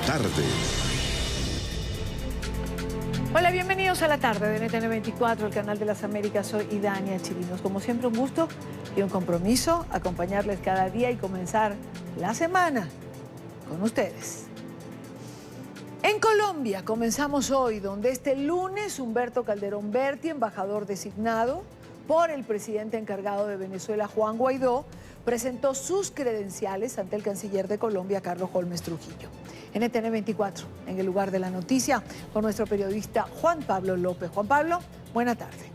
tarde. Hola, bienvenidos a la tarde de NTN 24, el canal de las Américas. Soy Idania Chirinos. Como siempre, un gusto y un compromiso acompañarles cada día y comenzar la semana con ustedes. En Colombia comenzamos hoy, donde este lunes Humberto Calderón Berti, embajador designado por el presidente encargado de Venezuela, Juan Guaidó, presentó sus credenciales ante el canciller de Colombia, Carlos Holmes Trujillo. NTN 24, en el lugar de la noticia, con nuestro periodista Juan Pablo López. Juan Pablo, buena tarde.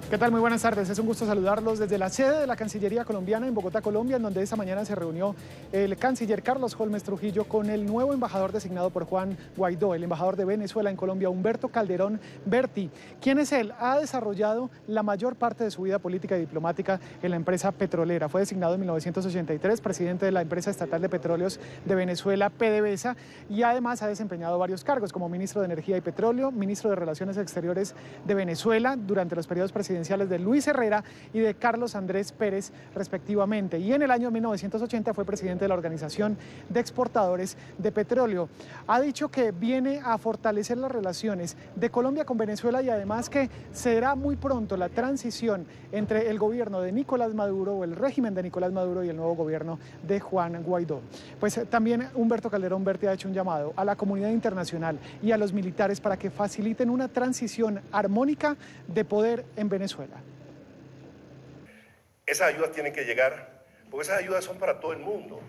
¿Qué tal? Muy buenas tardes. Es un gusto saludarlos desde la sede de la Cancillería colombiana en Bogotá, Colombia, en donde esta mañana se reunió el canciller Carlos Holmes Trujillo con el nuevo embajador designado por Juan Guaidó, el embajador de Venezuela en Colombia, Humberto Calderón Berti. ¿Quién es él? Ha desarrollado la mayor parte de su vida política y diplomática en la empresa petrolera. Fue designado en 1983 presidente de la empresa estatal de petróleos de Venezuela, PDVSA, y además ha desempeñado varios cargos como ministro de Energía y Petróleo, ministro de Relaciones Exteriores de Venezuela durante los periodos presidenciales de Luis Herrera y de Carlos Andrés Pérez, respectivamente. Y en el año 1980 fue presidente de la Organización de Exportadores de Petróleo. Ha dicho que viene a fortalecer las relaciones de Colombia con Venezuela y además que será muy pronto la transición entre el gobierno de Nicolás Maduro o el régimen de Nicolás Maduro y el nuevo gobierno de Juan Guaidó. Pues también Humberto Calderón Berti ha hecho un llamado a la comunidad internacional y a los militares para que faciliten una transición armónica de poder en Venezuela. Esas ayudas tienen que llegar, porque esas ayudas son para todo el mundo.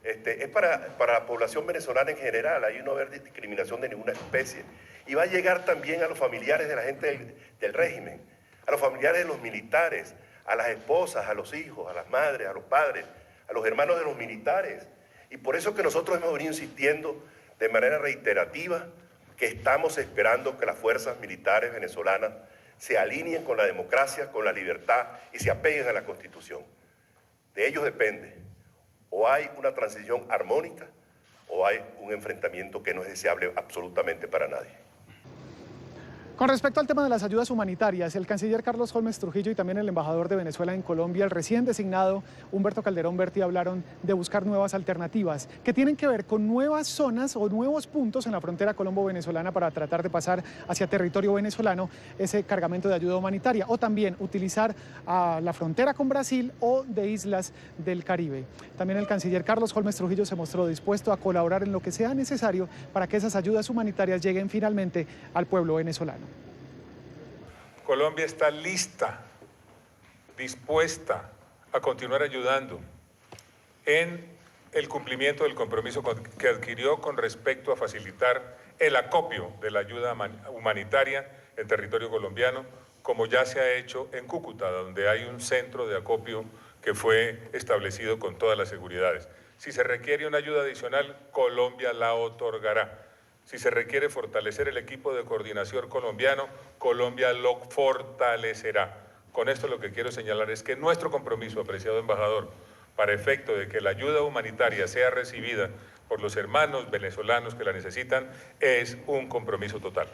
Es para la población venezolana en general, ahí no va a haber discriminación de ninguna especie. Y va a llegar también a los familiares de la gente del régimen, a los familiares de los militares, a las esposas, a los hijos, a las madres, a los padres, a los hermanos de los militares. Y por eso que nosotros hemos venido insistiendo de manera reiterativa que estamos esperando que las fuerzas militares venezolanas se alineen con la democracia, con la libertad y se apeguen a la Constitución. De ellos depende, o hay una transición armónica o hay un enfrentamiento que no es deseable absolutamente para nadie. Con respecto al tema de las ayudas humanitarias, el canciller Carlos Holmes Trujillo y también el embajador de Venezuela en Colombia, el recién designado Humberto Calderón Berti, hablaron de buscar nuevas alternativas que tienen que ver con nuevas zonas o nuevos puntos en la frontera colombo-venezolana para tratar de pasar hacia territorio venezolano ese cargamento de ayuda humanitaria, o también utilizar la frontera con Brasil o de islas del Caribe. También el canciller Carlos Holmes Trujillo se mostró dispuesto a colaborar en lo que sea necesario para que esas ayudas humanitarias lleguen finalmente al pueblo venezolano. Colombia está lista, dispuesta a continuar ayudando en el cumplimiento del compromiso que adquirió con respecto a facilitar el acopio de la ayuda humanitaria en territorio colombiano, como ya se ha hecho en Cúcuta, donde hay un centro de acopio que fue establecido con todas las seguridades. Si se requiere una ayuda adicional, Colombia la otorgará. Si se requiere fortalecer el equipo de coordinación colombiano, Colombia lo fortalecerá. Con esto lo que quiero señalar es que nuestro compromiso, apreciado embajador, para efecto de que la ayuda humanitaria sea recibida por los hermanos venezolanos que la necesitan, es un compromiso total.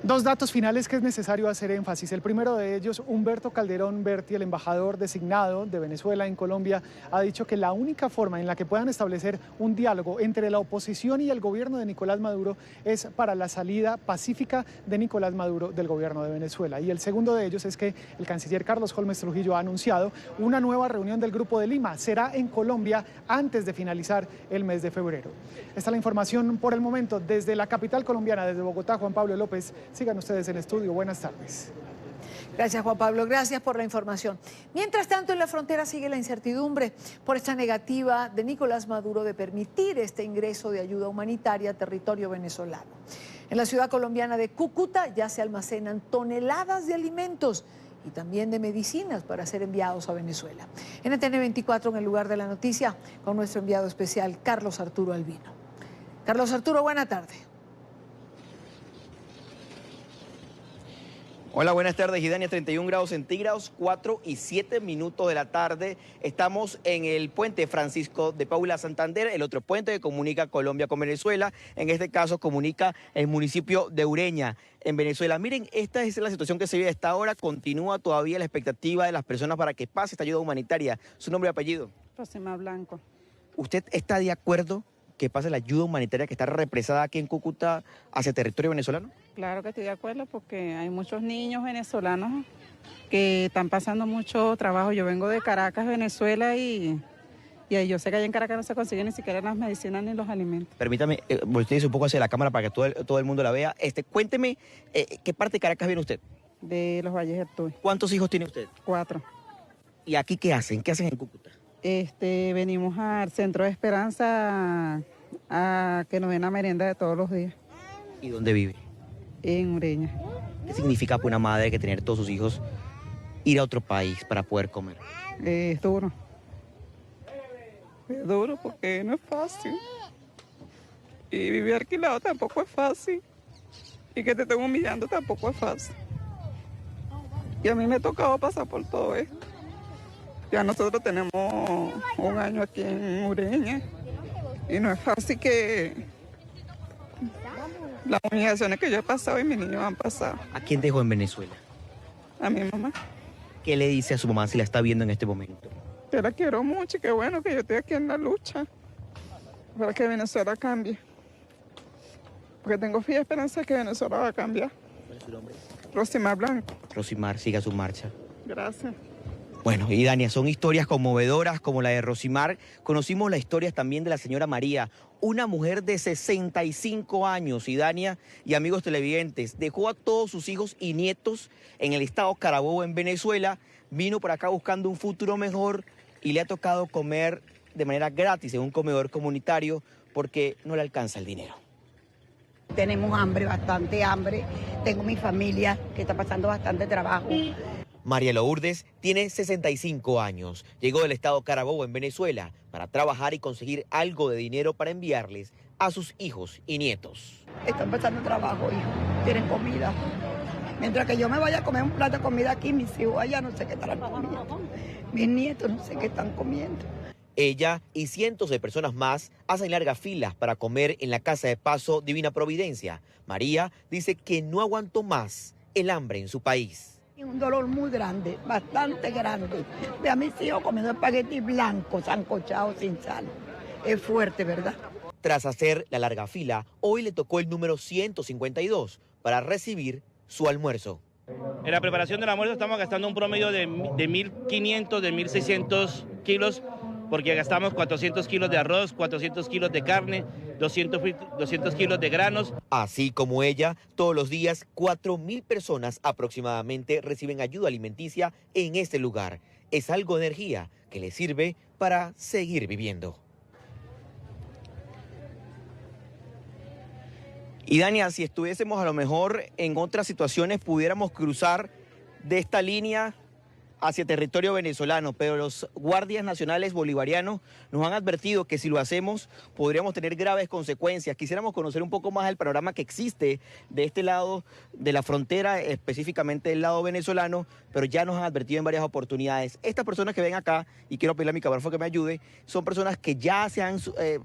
Dos datos finales que es necesario hacer énfasis. El primero de ellos, Humberto Calderón Berti, el embajador designado de Venezuela en Colombia, ha dicho que la única forma en la que puedan establecer un diálogo entre la oposición y el gobierno de Nicolás Maduro es para la salida pacífica de Nicolás Maduro del gobierno de Venezuela. Y el segundo de ellos es que el canciller Carlos Holmes Trujillo ha anunciado una nueva reunión del Grupo de Lima. Será en Colombia antes de finalizar el mes de febrero. Esta es la información por el momento desde la capital colombiana, desde Bogotá. Juan Pablo López. Sigan ustedes en el estudio. Buenas tardes. Gracias, Juan Pablo. Gracias por la información. Mientras tanto, en la frontera sigue la incertidumbre por esta negativa de Nicolás Maduro de permitir este ingreso de ayuda humanitaria a territorio venezolano. En la ciudad colombiana de Cúcuta ya se almacenan toneladas de alimentos y también de medicinas para ser enviados a Venezuela. NTN 24, en el lugar de la noticia, con nuestro enviado especial, Carlos Arturo Albino. Carlos Arturo, buena tarde. Hola, buenas tardes, Idania. 31 grados centígrados, 4 y 7 minutos de la tarde. Estamos en el puente Francisco de Paula Santander, el otro puente que comunica Colombia con Venezuela. En este caso comunica el municipio de Ureña, en Venezuela. Miren, esta es la situación que se vive a esta hora. Continúa todavía la expectativa de las personas para que pase esta ayuda humanitaria. ¿Su nombre y apellido? Rosema Blanco. ¿Usted está de acuerdo que pase la ayuda humanitaria que está represada aquí en Cúcuta hacia territorio venezolano? Claro que estoy de acuerdo porque hay muchos niños venezolanos que están pasando mucho trabajo. Yo vengo de Caracas, Venezuela, y yo sé que allá en Caracas no se consiguen ni siquiera las medicinas ni los alimentos. Permítame, volteese un poco hacia la cámara para que todo el mundo la vea. Cuénteme, ¿qué parte de Caracas viene usted? De los Valles del Tuy. ¿Cuántos hijos tiene usted? 4. ¿Y aquí qué hacen? ¿Qué hacen en Cúcuta? Venimos al Centro de Esperanza a que nos den la merienda de todos los días. ¿Y dónde vive? En Ureña. ¿Qué significa para una madre que tener todos sus hijos ir a otro país para poder comer? Es duro. Es duro porque no es fácil. Y vivir alquilado tampoco es fácil. Y que te estén humillando tampoco es fácil. Y a mí me ha tocado pasar por todo esto. Ya nosotros tenemos un año aquí en Ureña. Y no es fácil que las humillaciones que yo he pasado y mis niños han pasado. ¿A quién dejó en Venezuela? A mi mamá. ¿Qué le dice a su mamá si la está viendo en este momento? Yo la quiero mucho y qué bueno que yo estoy aquí en la lucha para que Venezuela cambie. Porque tengo fe y esperanza de que Venezuela va a cambiar. ¿Cuál es su nombre? Rosimar Blanco. Rosimar, siga su marcha. Gracias. Bueno, y Dania, son historias conmovedoras como la de Rosimar. Conocimos las historias también de la señora María, una mujer de 65 años, y Dania y amigos televidentes, dejó a todos sus hijos y nietos en el estado Carabobo, en Venezuela, vino por acá buscando un futuro mejor y le ha tocado comer de manera gratis en un comedor comunitario porque no le alcanza el dinero. Tenemos hambre, bastante hambre. Tengo mi familia que está pasando bastante trabajo. María Lourdes tiene 65 años. Llegó del estado Carabobo, en Venezuela, para trabajar y conseguir algo de dinero para enviarles a sus hijos y nietos. Están pasando trabajo, hijo. Tienen comida. Mientras que yo me vaya a comer un plato de comida aquí, mis hijos allá no sé qué estarán comiendo. Mis nietos no sé qué están comiendo. Ella y cientos de personas más hacen largas filas para comer en la Casa de Paso Divina Providencia. María dice que no aguantó más el hambre en su país. Un dolor muy grande, bastante grande. Ve a mis hijos comiendo espagueti blanco, sancochado sin sal. Es fuerte, ¿verdad? Tras hacer la larga fila, hoy le tocó el número 152 para recibir su almuerzo. En la preparación del almuerzo estamos gastando un promedio de 1.500, de 1.600 kilos, porque gastamos 400 kilos de arroz, 400 kilos de carne, 200 kilos de granos. Así como ella, todos los días 4.000 personas aproximadamente reciben ayuda alimenticia en este lugar. Es algo de energía que les sirve para seguir viviendo. Y Dania, si estuviésemos a lo mejor en otras situaciones, pudiéramos cruzar de esta línea hacia territorio venezolano, pero los guardias nacionales bolivarianos nos han advertido que si lo hacemos podríamos tener graves consecuencias. Quisiéramos conocer un poco más el panorama que existe de este lado de la frontera, específicamente del lado venezolano, pero ya nos han advertido en varias oportunidades. Estas personas que ven acá, y quiero pedirle a mi camarógrafo que me ayude, son personas que ya se han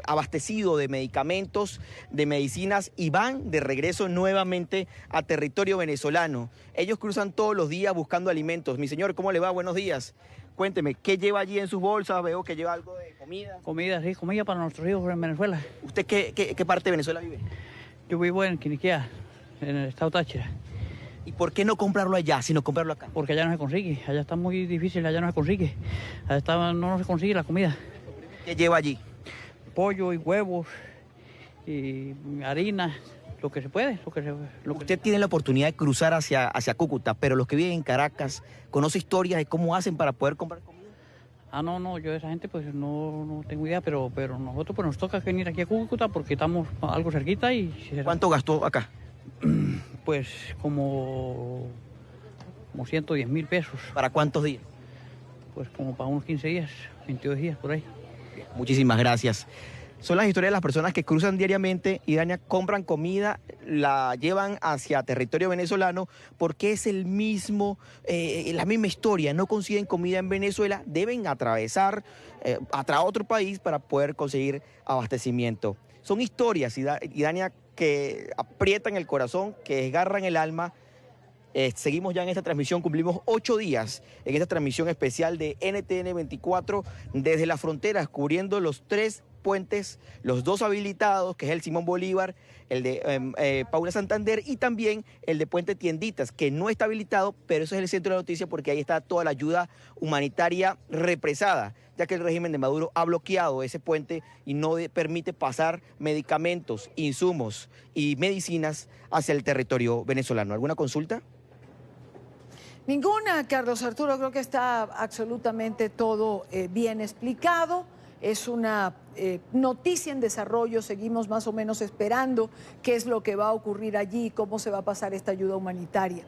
abastecido de medicamentos, de medicinas, y van de regreso nuevamente a territorio venezolano. Ellos cruzan todos los días buscando alimentos. Mi señor, ¿cómo le va? Buenos días. Cuénteme, ¿qué lleva allí en sus bolsas? Veo que lleva algo de comida. Comida, sí, comida para nuestros hijos en Venezuela. ¿Usted qué parte de Venezuela vive? Yo vivo en Quiniquía, en el estado Táchira. ¿Y por qué no comprarlo allá, sino comprarlo acá? Porque allá no se consigue, allá está muy difícil, allá no se consigue. No se consigue la comida. ¿Qué lleva allí? Pollo y huevos y harina, lo que se puede. Usted tiene la oportunidad de cruzar hacia Cúcuta, pero los que viven en Caracas, ¿conoce historias de cómo hacen para poder comprar comida? No, yo de esa gente pues no tengo idea, pero nosotros pues nos toca venir aquí a Cúcuta porque estamos algo cerquita y... ¿Cuánto gastó acá? Pues como 110,000 pesos. ¿Para cuántos días? Pues como para unos 15 días, 22 días por ahí. Muchísimas gracias. Son las historias de las personas que cruzan diariamente y compran comida, la llevan hacia territorio venezolano porque es la misma historia. No consiguen comida en Venezuela, deben atravesar a otro país para poder conseguir abastecimiento. Son historias, y Dania, que aprietan el corazón, que desgarran el alma, Seguimos ya en esta transmisión, cumplimos 8 días en esta transmisión especial de NTN 24 desde las fronteras, cubriendo los 3 puentes, los 2 habilitados, que es el Simón Bolívar, el de Paula Santander y también el de Puente Tienditas, que no está habilitado, pero eso es el centro de la noticia porque ahí está toda la ayuda humanitaria represada, ya que el régimen de Maduro ha bloqueado ese puente y no permite pasar medicamentos, insumos y medicinas hacia el territorio venezolano. ¿Alguna consulta? Ninguna, Carlos Arturo, creo que está absolutamente todo bien explicado. Es una noticia en desarrollo, seguimos más o menos esperando qué es lo que va a ocurrir allí, cómo se va a pasar esta ayuda humanitaria.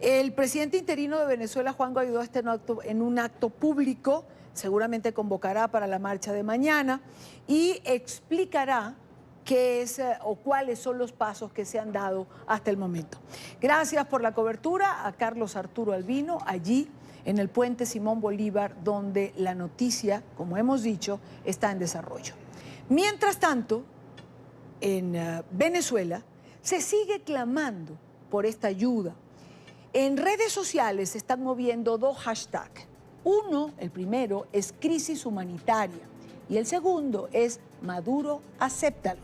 El presidente interino de Venezuela, Juan Guaidó, está en un acto público, seguramente convocará para la marcha de mañana y explicará qué es o cuáles son los pasos que se han dado hasta el momento. Gracias por la cobertura a Carlos Arturo Albino, allí en el puente Simón Bolívar, donde la noticia, como hemos dicho, está en desarrollo. Mientras tanto, en Venezuela se sigue clamando por esta ayuda. En redes sociales se están moviendo 2 hashtags. Uno, el primero, es crisis humanitaria y el segundo es Maduro, acéptalo.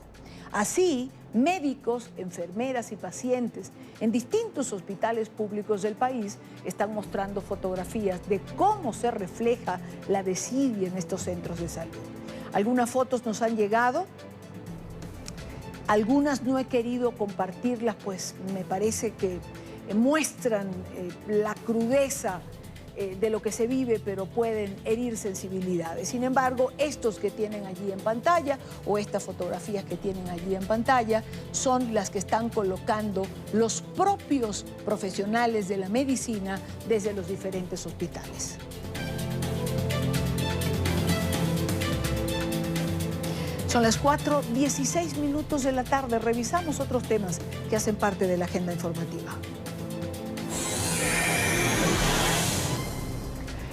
Así, médicos, enfermeras y pacientes en distintos hospitales públicos del país están mostrando fotografías de cómo se refleja la desidia en estos centros de salud. Algunas fotos nos han llegado, algunas no he querido compartirlas, pues me parece que muestran la crudeza de lo que se vive, pero pueden herir sensibilidades. Sin embargo, estos que tienen allí en pantalla o estas fotografías que tienen allí en pantalla son las que están colocando los propios profesionales de la medicina desde los diferentes hospitales. Son las 4:16 de la tarde. Revisamos otros temas que hacen parte de la agenda informativa.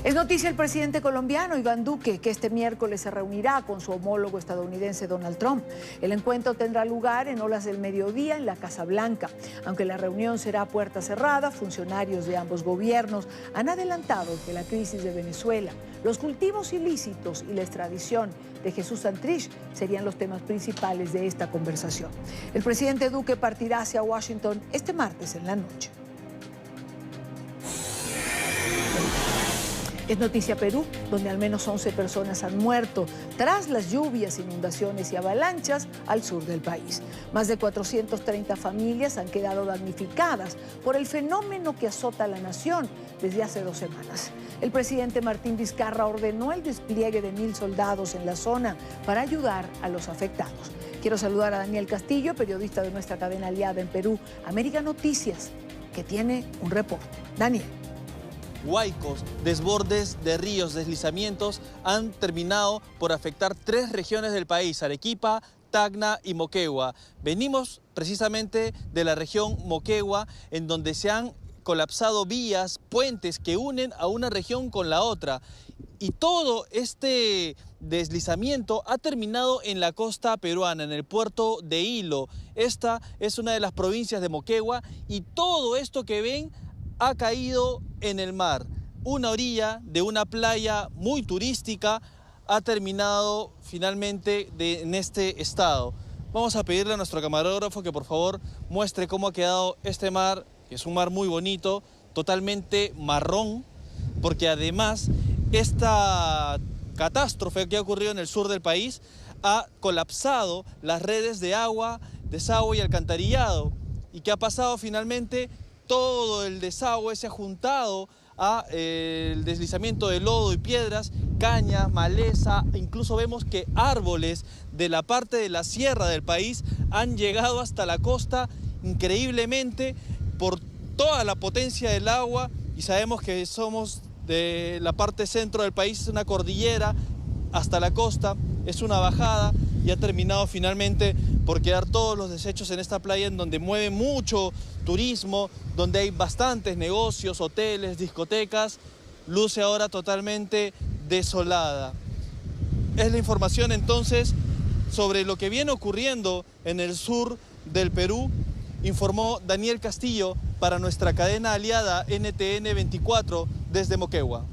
Es noticia el presidente colombiano Iván Duque, que este miércoles se reunirá con su homólogo estadounidense Donald Trump. El encuentro tendrá lugar en horas del mediodía en la Casa Blanca. Aunque la reunión será a puerta cerrada, funcionarios de ambos gobiernos han adelantado que la crisis de Venezuela, los cultivos ilícitos y la extradición de Jesús Santrich serían los temas principales de esta conversación. El presidente Duque partirá hacia Washington este martes en la noche. Es noticia Perú, donde al menos 11 personas han muerto tras las lluvias, inundaciones y avalanchas al sur del país. Más de 430 familias han quedado damnificadas por el fenómeno que azota a la nación desde hace 2 semanas. El presidente Martín Vizcarra ordenó el despliegue de 1.000 soldados en la zona para ayudar a los afectados. Quiero saludar a Daniel Castillo, periodista de nuestra cadena aliada en Perú, América Noticias, que tiene un reporte. Daniel. Huaicos, desbordes de ríos, deslizamientos han terminado por afectar 3 regiones del país, Arequipa, Tacna y Moquegua. Venimos precisamente de la región Moquegua, en donde se han colapsado vías, puentes que unen a una región con la otra. Y todo este deslizamiento ha terminado en la costa peruana, en el puerto de Hilo. Esta es una de las provincias de Moquegua y todo esto que ven ha caído en el mar. Una orilla de una playa muy turística ha terminado finalmente en este estado. Vamos a pedirle a nuestro camarógrafo que por favor muestre cómo ha quedado este mar, que es un mar muy bonito, totalmente marrón, porque además esta catástrofe que ha ocurrido en el sur del país ha colapsado las redes de agua, desagüe y alcantarillado. ¿Y qué ha pasado finalmente? Todo el desagüe se ha juntado a el deslizamiento de lodo y piedras, caña, maleza, incluso vemos que árboles de la parte de la sierra del país han llegado hasta la costa increíblemente por toda la potencia del agua, y sabemos que somos de la parte centro del país, es una cordillera hasta la costa, es una bajada y ha terminado finalmente por quedar todos los desechos en esta playa en donde mueve mucho turismo, donde hay bastantes negocios, hoteles, discotecas. Luce ahora totalmente desolada. Es la información entonces sobre lo que viene ocurriendo en el sur del Perú, informó Daniel Castillo para nuestra cadena aliada NTN 24 desde Moquegua.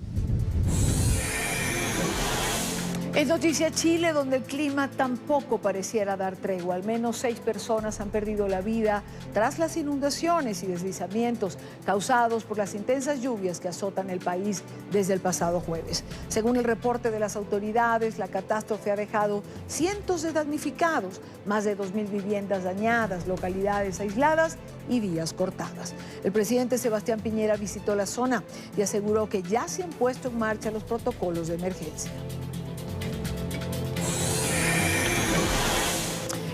Es noticia Chile, donde el clima tampoco pareciera dar tregua. Al menos 6 personas han perdido la vida tras las inundaciones y deslizamientos causados por las intensas lluvias que azotan el país desde el pasado jueves. Según el reporte de las autoridades, la catástrofe ha dejado cientos de damnificados, más de 2.000 viviendas dañadas, localidades aisladas y vías cortadas. El presidente Sebastián Piñera visitó la zona y aseguró que ya se han puesto en marcha los protocolos de emergencia.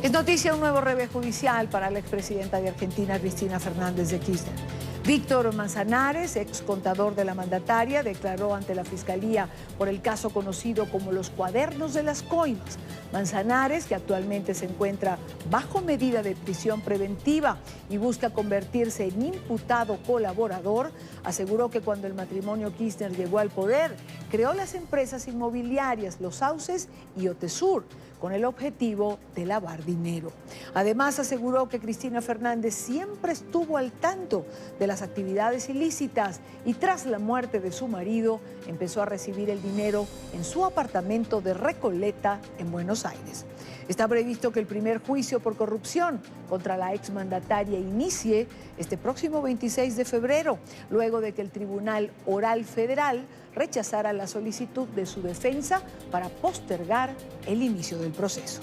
Es noticia un nuevo revés judicial para la expresidenta de Argentina, Cristina Fernández de Kirchner. Víctor Manzanares, ex contador de la mandataria, declaró ante la Fiscalía por el caso conocido como los cuadernos de las coimas. Manzanares, que actualmente se encuentra bajo medida de prisión preventiva y busca convertirse en imputado colaborador, aseguró que cuando el matrimonio Kirchner llegó al poder, creó las empresas inmobiliarias Los Sauces y Otesur, con el objetivo de lavar dinero. Además, aseguró que Cristina Fernández siempre estuvo al tanto de las actividades ilícitas y tras la muerte de su marido empezó a recibir el dinero en su apartamento de Recoleta, en Buenos Aires. Está previsto que el primer juicio por corrupción contra la exmandataria inicie este próximo 26 de febrero, luego de que el Tribunal Oral Federal rechazara la solicitud de su defensa para postergar el inicio del proceso.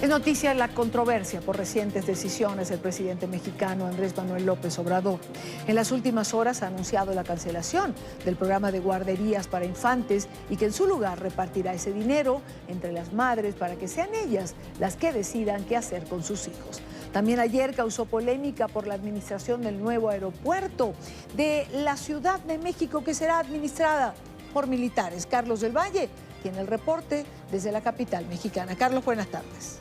Es noticia la controversia por recientes decisiones del presidente mexicano Andrés Manuel López Obrador. En las últimas horas ha anunciado la cancelación del programa de guarderías para infantes y que en su lugar repartirá ese dinero entre las madres para que sean ellas las que decidan qué hacer con sus hijos. También ayer causó polémica por la administración del nuevo aeropuerto de la Ciudad de México, que será administrada por militares. Carlos del Valle tiene el reporte desde la capital mexicana. Carlos, buenas tardes.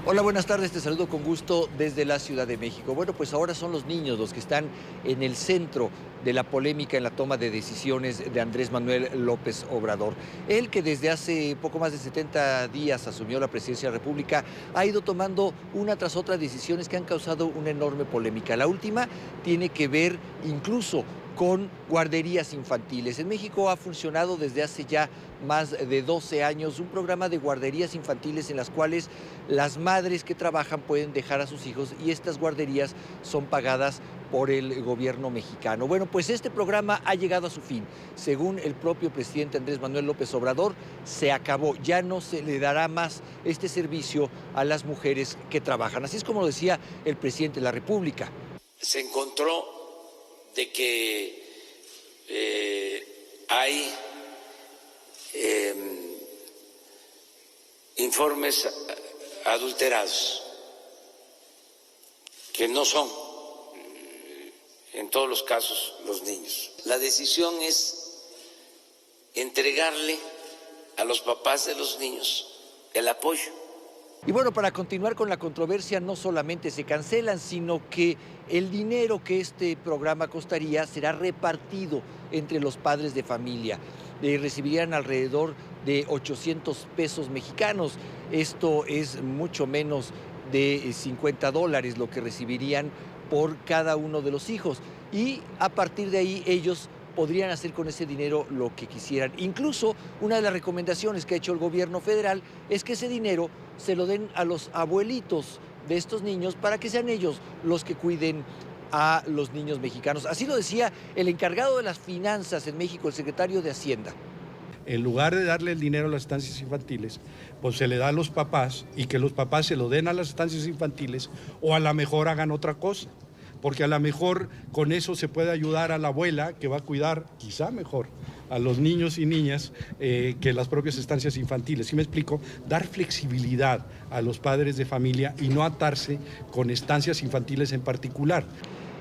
Hola, buenas tardes, te saludo con gusto desde la Ciudad de México. Bueno, pues ahora son los niños los que están en el centro de la polémica en la toma de decisiones de Andrés Manuel López Obrador. Él, que desde hace poco más de 70 días asumió la presidencia de la República, ha ido tomando una tras otra decisiones que han causado una enorme polémica. La última tiene que ver incluso con guarderías infantiles. En México ha funcionado desde hace ya más de 12 años un programa de guarderías infantiles en las cuales las madres que trabajan pueden dejar a sus hijos y estas guarderías son pagadas por el gobierno mexicano. Bueno, pues este programa ha llegado a su fin. Según el propio presidente Andrés Manuel López Obrador, se acabó. Ya no se le dará más este servicio a las mujeres que trabajan. Así es como lo decía el presidente de la República. Se encontró de que hay informes adulterados, que no son en todos los casos los niños. La decisión es entregarle a los papás de los niños el apoyo. Y bueno, para continuar con la controversia, no solamente se cancelan, sino que el dinero que este programa costaría será repartido entre los padres de familia. Recibirían alrededor de 800 pesos mexicanos. Esto es mucho menos de $50 lo que recibirían por cada uno de los hijos. Y a partir de ahí ellos podrían hacer con ese dinero lo que quisieran. Incluso una de las recomendaciones que ha hecho el gobierno federal es que ese dinero se lo den a los abuelitos de estos niños para que sean ellos los que cuiden a los niños mexicanos. Así lo decía el encargado de las finanzas en México, el secretario de Hacienda. En lugar de darle el dinero a las estancias infantiles, pues se le da a los papás y que los papás se lo den a las estancias infantiles o a lo mejor hagan otra cosa. Porque a lo mejor con eso se puede ayudar a la abuela que va a cuidar quizá mejor a los niños y niñas que las propias estancias infantiles. ¿Sí me explico? Dar flexibilidad a los padres de familia y no atarse con estancias infantiles en particular.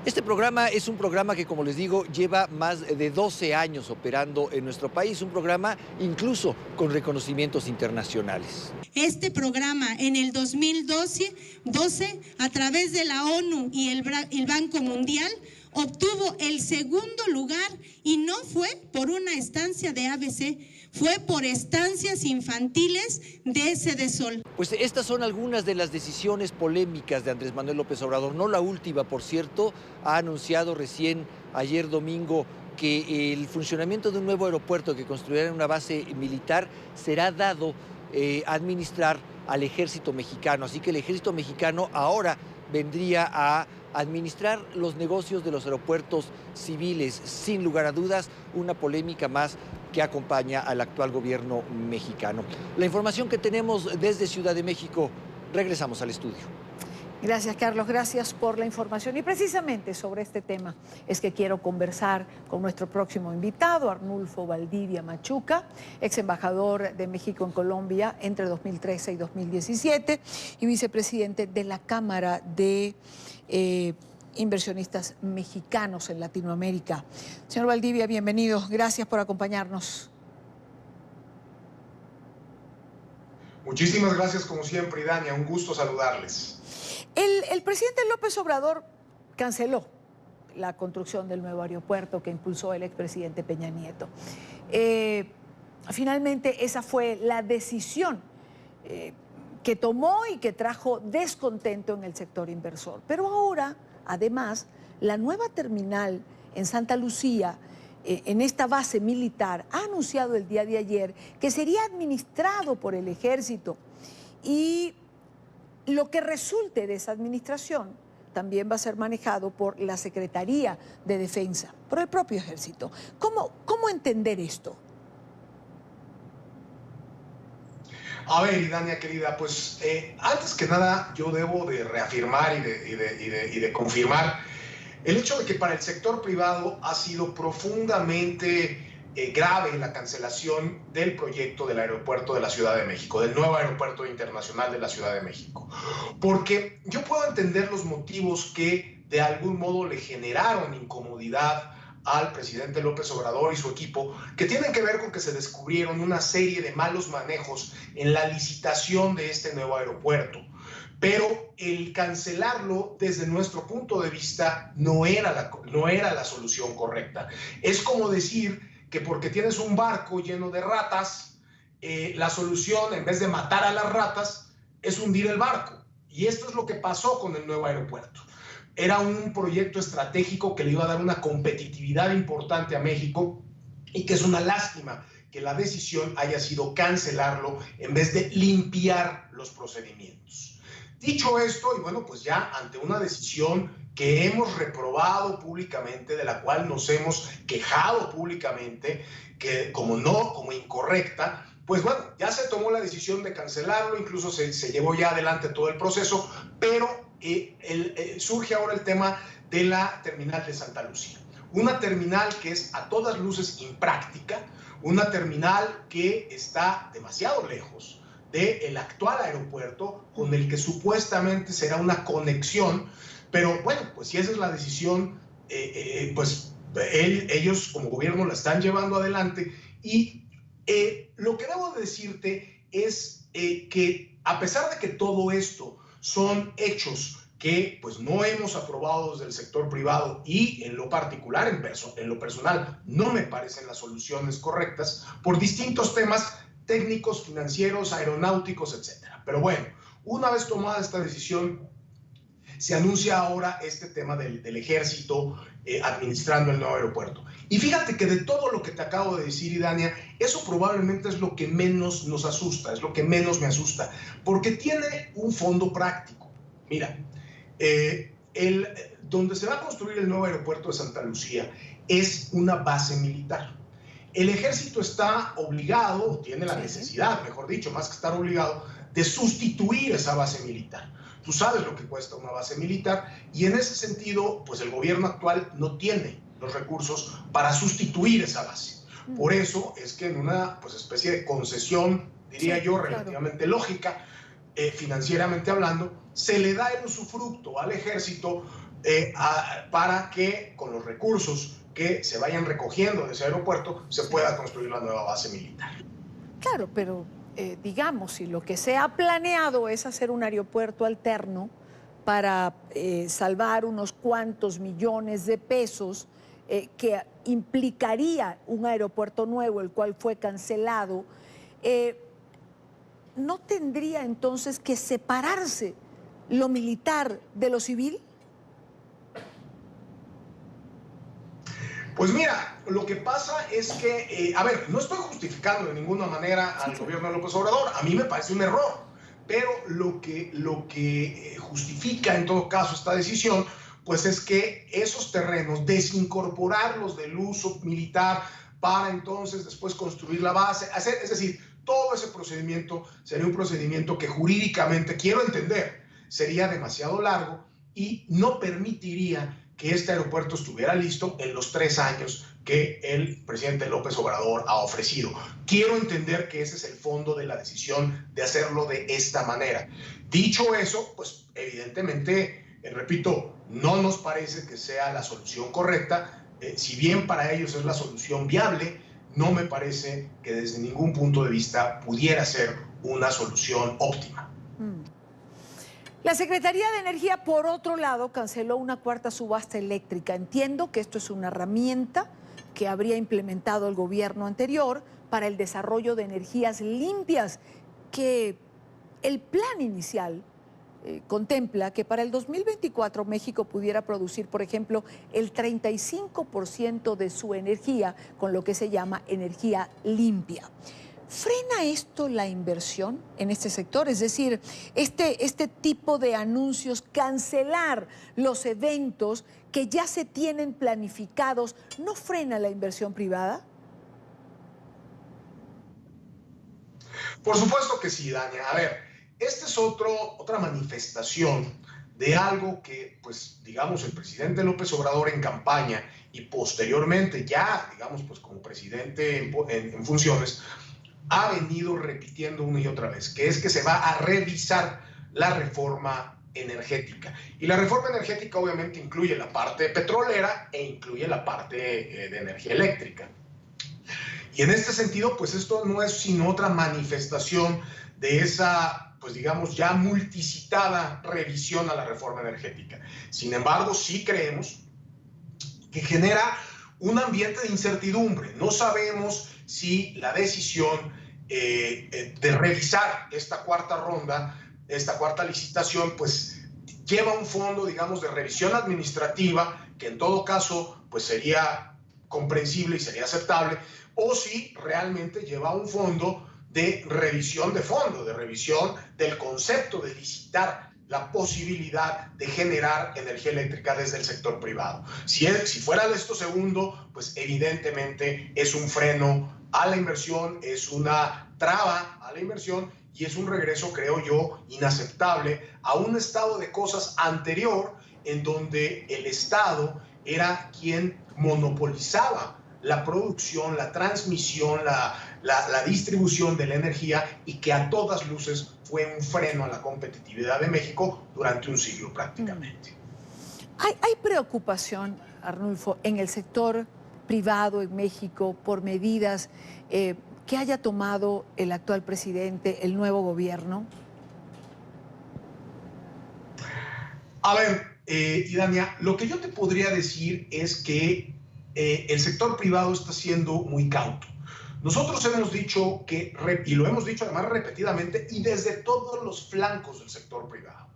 Este programa es un programa que, como les digo, lleva más de 12 años operando en nuestro país, un programa incluso con reconocimientos internacionales. Este programa en el 2012, a través de la ONU y el Banco Mundial, obtuvo el segundo lugar y no fue por una estancia de ABC, fue por estancias infantiles de Sedesol. Pues estas son algunas de las decisiones polémicas de Andrés Manuel López Obrador. No la última, por cierto, ha anunciado recién ayer domingo que el funcionamiento de un nuevo aeropuerto que construirá en una base militar será dado a administrar al ejército mexicano. Así que el ejército mexicano ahora vendría a administrar los negocios de los aeropuertos civiles. Sin lugar a dudas, una polémica más que acompaña al actual gobierno mexicano. La información que tenemos desde Ciudad de México. Regresamos al estudio. Gracias, Carlos. Gracias por la información. Y precisamente sobre este tema es que quiero conversar con nuestro próximo invitado, Arnulfo Valdivia Machuca, ex embajador de México en Colombia entre 2013 y 2017 y vicepresidente de la Cámara de Inversionistas Mexicanos en Latinoamérica. Señor Valdivia, bienvenido. Gracias por acompañarnos. Muchísimas gracias, como siempre, Idania. Un gusto saludarles. El presidente López Obrador canceló la construcción del nuevo aeropuerto que impulsó el expresidente Peña Nieto. Finalmente, esa fue la decisión que tomó y que trajo descontento en el sector inversor. Pero ahora, además, la nueva terminal en Santa Lucía, en esta base militar, ha anunciado el día de ayer que sería administrado por el ejército y lo que resulte de esa administración también va a ser manejado por la Secretaría de Defensa, por el propio ejército. ¿Cómo entender esto? A ver, Idania querida, pues antes que nada yo debo de reafirmar y de confirmar el hecho de que para el sector privado ha sido profundamente grave la cancelación del proyecto del aeropuerto de la Ciudad de México, del nuevo aeropuerto internacional de la Ciudad de México. Porque yo puedo entender los motivos que de algún modo le generaron incomodidad al presidente López Obrador y su equipo, que tienen que ver con que se descubrieron una serie de malos manejos en la licitación de este nuevo aeropuerto. Pero el cancelarlo, desde nuestro punto de vista, no era la solución correcta. Es como decir que porque tienes un barco lleno de ratas, la solución, en vez de matar a las ratas, es hundir el barco. Y esto es lo que pasó con el nuevo aeropuerto. Era un proyecto estratégico que le iba a dar una competitividad importante a México y que es una lástima que la decisión haya sido cancelarlo en vez de limpiar los procedimientos. Dicho esto, y bueno, pues ya ante una decisión que hemos reprobado públicamente, de la cual nos hemos quejado públicamente, que como incorrecta, pues bueno, ya se tomó la decisión de cancelarlo, incluso se llevó ya adelante todo el proceso, pero surge ahora el tema de la terminal de Santa Lucía. Una terminal que es a todas luces impráctica, una terminal que está demasiado lejos del actual aeropuerto, con el que supuestamente será una conexión, pero bueno, pues si esa es la decisión, pues ellos como gobierno la están llevando adelante. Y lo que debo decirte es que a pesar de que todo esto son hechos que pues no hemos aprobado desde el sector privado y en lo particular, en lo personal, no me parecen las soluciones correctas por distintos temas técnicos, financieros, aeronáuticos, etcétera. Pero bueno, una vez tomada esta decisión, se anuncia ahora este tema del ejército administrando el nuevo aeropuerto. Y fíjate que de todo lo que te acabo de decir, Idania, eso probablemente es lo que menos nos asusta, es lo que menos me asusta, porque tiene un fondo práctico. Mira, donde se va a construir el nuevo aeropuerto de Santa Lucía es una base militar. El ejército está obligado, tiene la necesidad, mejor dicho, más que estar obligado, de sustituir esa base militar. Tú sabes lo que cuesta una base militar y en ese sentido, pues el gobierno actual no tiene los recursos para sustituir esa base. Por eso es que en una especie de concesión, diría yo, relativamente lógica, financieramente hablando, se le da el usufructo al ejército para que con los recursos que se vayan recogiendo de ese aeropuerto se pueda construir la nueva base militar. Claro, pero digamos, si lo que se ha planeado es hacer un aeropuerto alterno para salvar unos cuantos millones de pesos que implicaría un aeropuerto nuevo, el cual fue cancelado, ¿no tendría entonces que separarse lo militar de lo civil? Pues mira, lo que pasa es que, a ver, no estoy justificando de ninguna manera al gobierno de López Obrador, a mí me parece un error, pero lo que justifica en todo caso esta decisión, pues es que esos terrenos, desincorporarlos del uso militar para entonces después construir la base, es decir, todo ese procedimiento sería un procedimiento que jurídicamente, quiero entender, sería demasiado largo y no permitiría que este aeropuerto estuviera listo en los 3 años que el presidente López Obrador ha ofrecido. Quiero entender que ese es el fondo de la decisión de hacerlo de esta manera. Dicho eso, pues evidentemente, repito, no nos parece que sea la solución correcta. Si bien para ellos es la solución viable, no me parece que desde ningún punto de vista pudiera ser una solución óptima. La Secretaría de Energía, por otro lado, canceló una 4ª subasta eléctrica. Entiendo que esto es una herramienta que habría implementado el gobierno anterior para el desarrollo de energías limpias, que el plan inicial contempla que para el 2024 México pudiera producir, por ejemplo, el 35% de su energía con lo que se llama energía limpia. ¿Frena esto la inversión en este sector? Es decir, este tipo de anuncios, cancelar los eventos que ya se tienen planificados, ¿no frena la inversión privada? Por supuesto que sí, Dania. A ver, esta es otra manifestación de algo que, pues, digamos, el presidente López Obrador en campaña y posteriormente ya, digamos, pues como presidente en funciones, ha venido repitiendo una y otra vez, que es que se va a revisar la reforma energética. Y la reforma energética obviamente incluye la parte petrolera e incluye la parte de energía eléctrica. Y en este sentido, pues esto no es sino otra manifestación de esa, pues digamos, ya multicitada revisión a la reforma energética. Sin embargo, sí creemos que genera un ambiente de incertidumbre. No sabemos si la decisión de revisar esta 4ª ronda, esta 4ª licitación, pues lleva un fondo, digamos, de revisión administrativa, que en todo caso, pues sería comprensible y sería aceptable, o si realmente lleva un fondo de revisión de fondo, de revisión del concepto de licitar la posibilidad de generar energía eléctrica desde el sector privado. Si fuera de esto segundo, pues evidentemente es un freno a la inversión, es una traba a la inversión y es un regreso, creo yo, inaceptable a un estado de cosas anterior en donde el Estado era quien monopolizaba la producción, la transmisión, la distribución de la energía y que a todas luces fue un freno a la competitividad de México durante un siglo prácticamente. ¿Hay preocupación, Arnulfo, en el sector privado en México por medidas que haya tomado el actual presidente, el nuevo gobierno? A ver, Idania, lo que yo te podría decir es que el sector privado está siendo muy cauto. Nosotros hemos dicho que, y lo hemos dicho además repetidamente y desde todos los flancos del sector privado,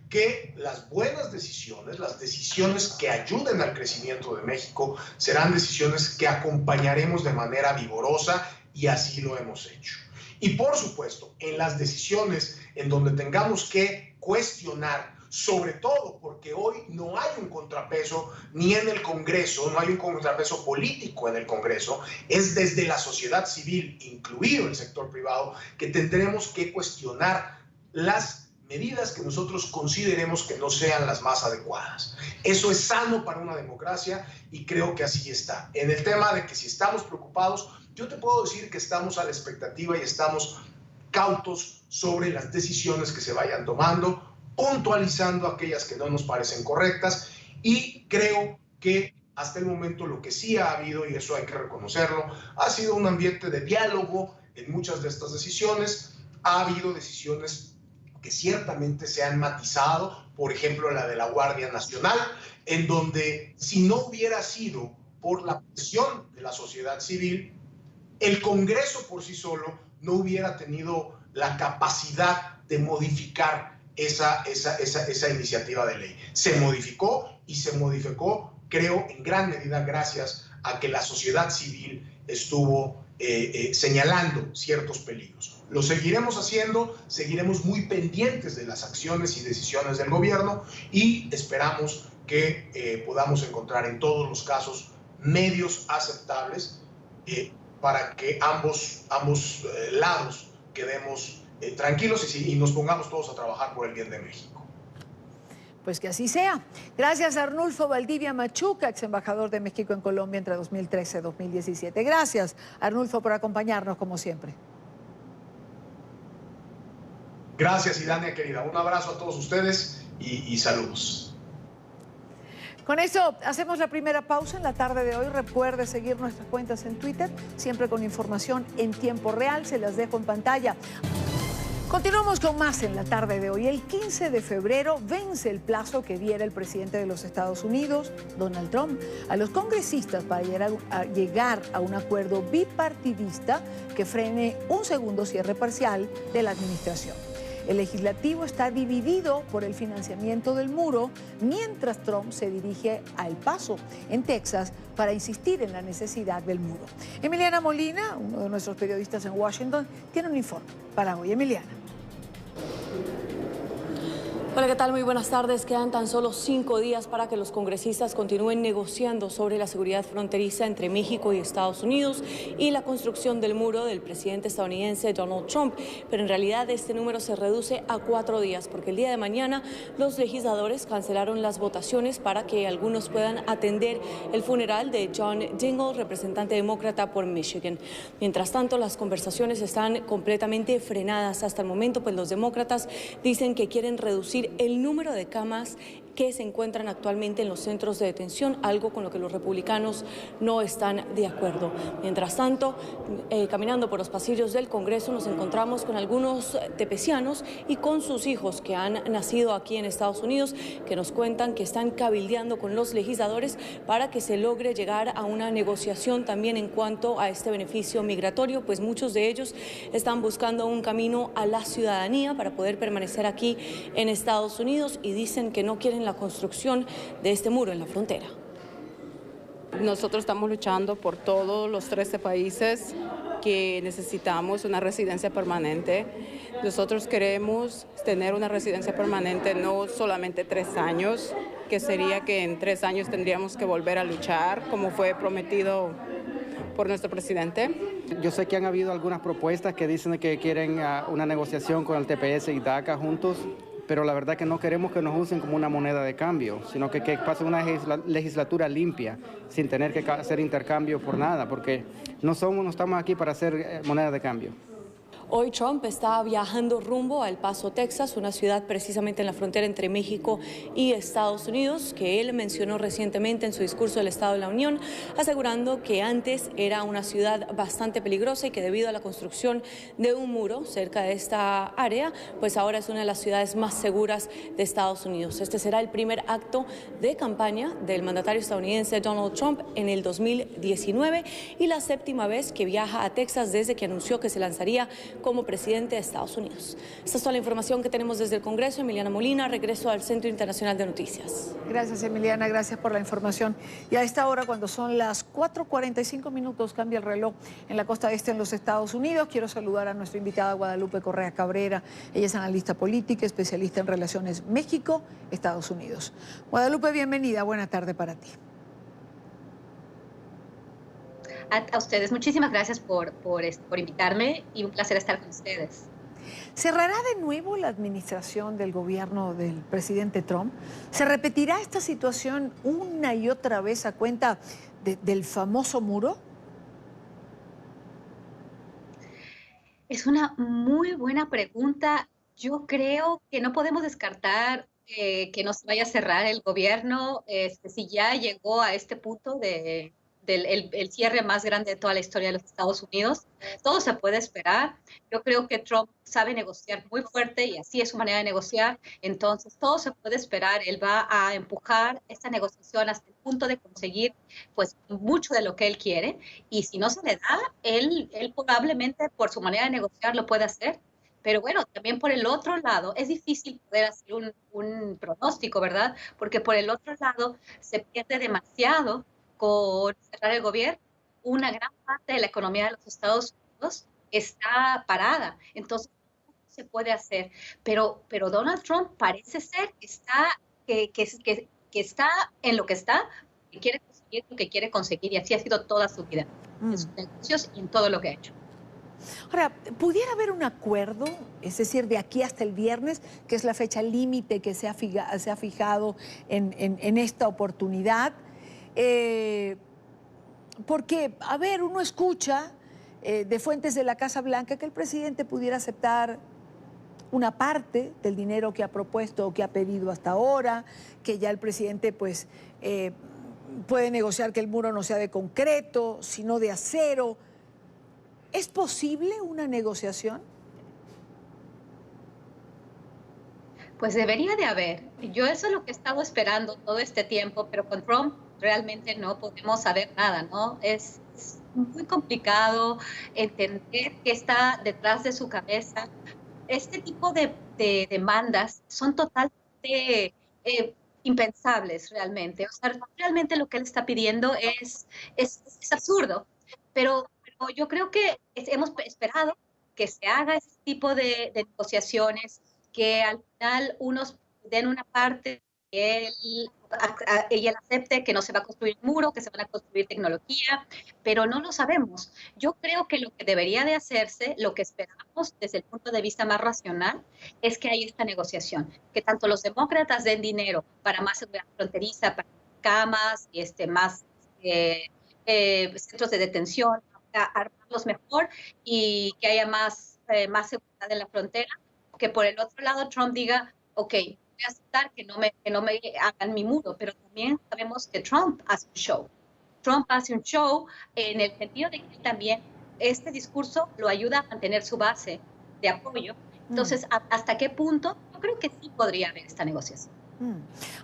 que las buenas decisiones, las decisiones que ayuden al crecimiento de México, serán decisiones que acompañaremos de manera vigorosa y así lo hemos hecho. Y por supuesto, en las decisiones en donde tengamos que cuestionar, sobre todo porque hoy no hay un contrapeso ni en el Congreso, no hay un contrapeso político en el Congreso, es desde la sociedad civil, incluido el sector privado, que tendremos que cuestionar las medidas que nosotros consideremos que no sean las más adecuadas. Eso es sano para una democracia y creo que así está. En el tema de que si estamos preocupados, yo te puedo decir que estamos a la expectativa y estamos cautos sobre las decisiones que se vayan tomando, puntualizando aquellas que no nos parecen correctas y creo que hasta el momento lo que sí ha habido, y eso hay que reconocerlo, ha sido un ambiente de diálogo en muchas de estas decisiones. Ha habido decisiones que ciertamente se han matizado, por ejemplo la de la Guardia Nacional, en donde si no hubiera sido por la presión de la sociedad civil, el Congreso por sí solo no hubiera tenido la capacidad de modificar esa iniciativa de ley. Se modificó y se modificó, creo, en gran medida gracias a que la sociedad civil estuvo señalando ciertos peligros. Lo seguiremos haciendo, seguiremos muy pendientes de las acciones y decisiones del gobierno y esperamos que podamos encontrar en todos los casos medios aceptables para que ambos lados quedemos tranquilos y nos pongamos todos a trabajar por el bien de México. Pues que así sea. Gracias a Arnulfo Valdivia Machuca, ex embajador de México en Colombia entre 2013 y 2017. Gracias, Arnulfo, por acompañarnos como siempre. Gracias, Idania, querida. Un abrazo a todos ustedes y saludos. Con eso hacemos la primera pausa en la tarde de hoy. Recuerde seguir nuestras cuentas en Twitter, siempre con información en tiempo real. Se las dejo en pantalla. Continuamos con más en la tarde de hoy. El 15 de febrero vence el plazo que diera el presidente de los Estados Unidos, Donald Trump, a los congresistas para llegar a un acuerdo bipartidista que frene un segundo cierre parcial de la administración. El legislativo está dividido por el financiamiento del muro, mientras Trump se dirige a El Paso, en Texas, para insistir en la necesidad del muro. Emiliana Molina, uno de nuestros periodistas en Washington, tiene un informe para hoy. Emiliana. Hola, ¿qué tal? Muy buenas tardes. Quedan tan solo 5 días para que los congresistas continúen negociando sobre la seguridad fronteriza entre México y Estados Unidos y la construcción del muro del presidente estadounidense Donald Trump. Pero en realidad este número se reduce a 4 días porque el día de mañana los legisladores cancelaron las votaciones para que algunos puedan atender el funeral de John Dingell, representante demócrata por Michigan. Mientras tanto, las conversaciones están completamente frenadas hasta el momento, pues los demócratas dicen que quieren reducir el número de camas que se encuentran actualmente en los centros de detención, algo con lo que los republicanos no están de acuerdo. Mientras tanto, caminando por los pasillos del Congreso, nos encontramos con algunos tepecianos y con sus hijos que han nacido aquí en Estados Unidos, que nos cuentan que están cabildeando con los legisladores para que se logre llegar a una negociación también en cuanto a este beneficio migratorio, pues muchos de ellos están buscando un camino a la ciudadanía para poder permanecer aquí en Estados Unidos y dicen que no quieren la construcción de este muro en la frontera. Nosotros estamos luchando por todos los 13 países que necesitamos una residencia permanente. Nosotros queremos tener una residencia permanente no solamente 3 años, que sería que en 3 años tendríamos que volver a luchar, como fue prometido por nuestro presidente. Yo sé que han habido algunas propuestas que dicen que quieren una negociación con el TPS y DACA juntos, pero la verdad que no queremos que nos usen como una moneda de cambio, sino que pase una legislatura limpia, sin tener que hacer intercambio por nada, porque no estamos aquí para hacer moneda de cambio. Hoy Trump está viajando rumbo a El Paso, Texas, una ciudad precisamente en la frontera entre México y Estados Unidos, que él mencionó recientemente en su discurso del Estado de la Unión, asegurando que antes era una ciudad bastante peligrosa y que debido a la construcción de un muro cerca de esta área, pues ahora es una de las ciudades más seguras de Estados Unidos. Este será el primer acto de campaña del mandatario estadounidense Donald Trump en el 2019 y la 7ª vez que viaja a Texas desde que anunció que se lanzaría como presidente de Estados Unidos. Esta es toda la información que tenemos desde el Congreso. Emiliana Molina, regreso al Centro Internacional de Noticias. Gracias, Emiliana, gracias por la información. Y a esta hora, cuando son las 4:45 minutos, cambia el reloj en la costa este en los Estados Unidos. Quiero saludar a nuestra invitada Guadalupe Correa Cabrera. Ella es analista política, especialista en relaciones México-Estados Unidos. Guadalupe, bienvenida. Buena tarde para ti. A ustedes, muchísimas gracias por invitarme y un placer estar con ustedes. ¿Cerrará de nuevo la administración del gobierno del presidente Trump? ¿Se repetirá esta situación una y otra vez a cuenta del famoso muro? Es una muy buena pregunta. Yo creo que no podemos descartar que no se vaya a cerrar el gobierno si ya llegó a este punto de el cierre más grande de toda la historia de los Estados Unidos. Todo se puede esperar. Yo creo que Trump sabe negociar muy fuerte y así es su manera de negociar. Entonces, todo se puede esperar. Él va a empujar esta negociación hasta el punto de conseguir pues mucho de lo que él quiere. Y si no se le da, él probablemente por su manera de negociar lo puede hacer. Pero bueno, también por el otro lado, es difícil poder hacer un pronóstico, ¿verdad? Porque por el otro lado se pierde demasiado con cerrar el gobierno. Una gran parte de la economía de los Estados Unidos está parada. Entonces, no se puede hacer. Pero Donald Trump parece ser que está en lo que está, que quiere conseguir lo que quiere conseguir. Y así ha sido toda su vida, en sus negocios y en todo lo que ha hecho. Ahora, ¿pudiera haber un acuerdo, es decir, de aquí hasta el viernes, que es la fecha límite que se ha fijado en esta oportunidad? Porque, a ver, uno escucha de fuentes de la Casa Blanca que el presidente pudiera aceptar una parte del dinero que ha propuesto o que ha pedido hasta ahora, que ya el presidente pues puede negociar que el muro no sea de concreto, sino de acero. ¿Es posible una negociación? Pues debería de haber. Yo eso es lo que he estado esperando todo este tiempo, pero con Trump realmente no podemos saber nada, ¿no? Es muy complicado entender qué está detrás de su cabeza. Este tipo de demandas son totalmente impensables realmente. O sea, realmente lo que él está pidiendo es absurdo, pero yo creo que hemos esperado que se haga ese tipo de negociaciones, que al final unos den una parte y él acepte que no se va a construir muro, que se van a construir tecnología, pero no lo sabemos. Yo creo que lo que debería de hacerse, lo que esperamos desde el punto de vista más racional, es que haya esta negociación, que tanto los demócratas den dinero para más seguridad fronteriza, para camas y más centros de detención, armarlos mejor y que haya más seguridad en la frontera, que por el otro lado Trump diga, ok, voy a aceptar que no me hagan mi muro, pero también sabemos que Trump hace un show. Trump hace un show en el sentido de que también este discurso lo ayuda a mantener su base de apoyo. Entonces, ¿hasta qué punto? Yo creo que sí podría haber esta negociación.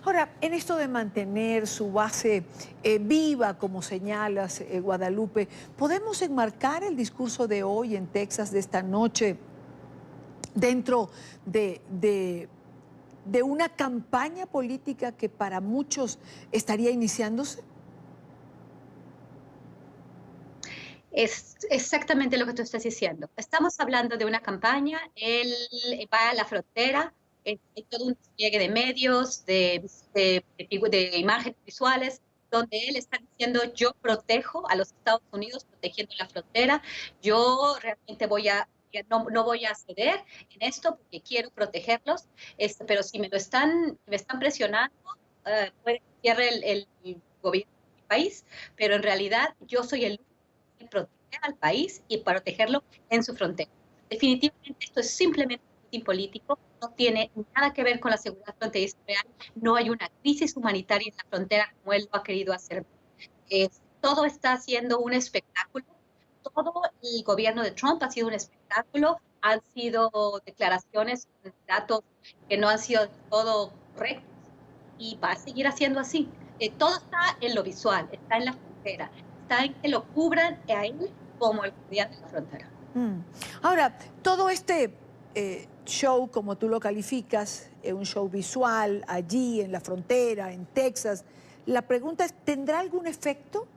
Ahora, en esto de mantener su base viva, como señalas, Guadalupe, ¿podemos enmarcar el discurso de hoy en Texas, de esta noche, dentro de una campaña política que para muchos estaría iniciándose? Es exactamente lo que tú estás diciendo. Estamos hablando de una campaña, él va a la frontera, hay todo un despliegue de medios, de imágenes visuales, donde él está diciendo, yo protejo a los Estados Unidos, protegiendo la frontera, yo realmente no voy a ceder en esto porque quiero protegerlos, pero si me están presionando, puede que cierre el gobierno de mi país, pero en realidad yo soy el único que protege al país y protegerlo en su frontera. Definitivamente esto es simplemente un político, no tiene nada que ver con la seguridad fronteriza real, no hay una crisis humanitaria en la frontera como él lo ha querido hacer. Todo está siendo un espectáculo, todo el gobierno de Trump ha sido un espectáculo, han sido declaraciones, datos que no han sido todo correctos y va a seguir haciendo así. Todo está en lo visual, está en la frontera, está en que lo cubran a él como el guardián de la frontera. Ahora, todo este show, como tú lo calificas, un show visual allí en la frontera, en Texas, la pregunta es, ¿tendrá algún efecto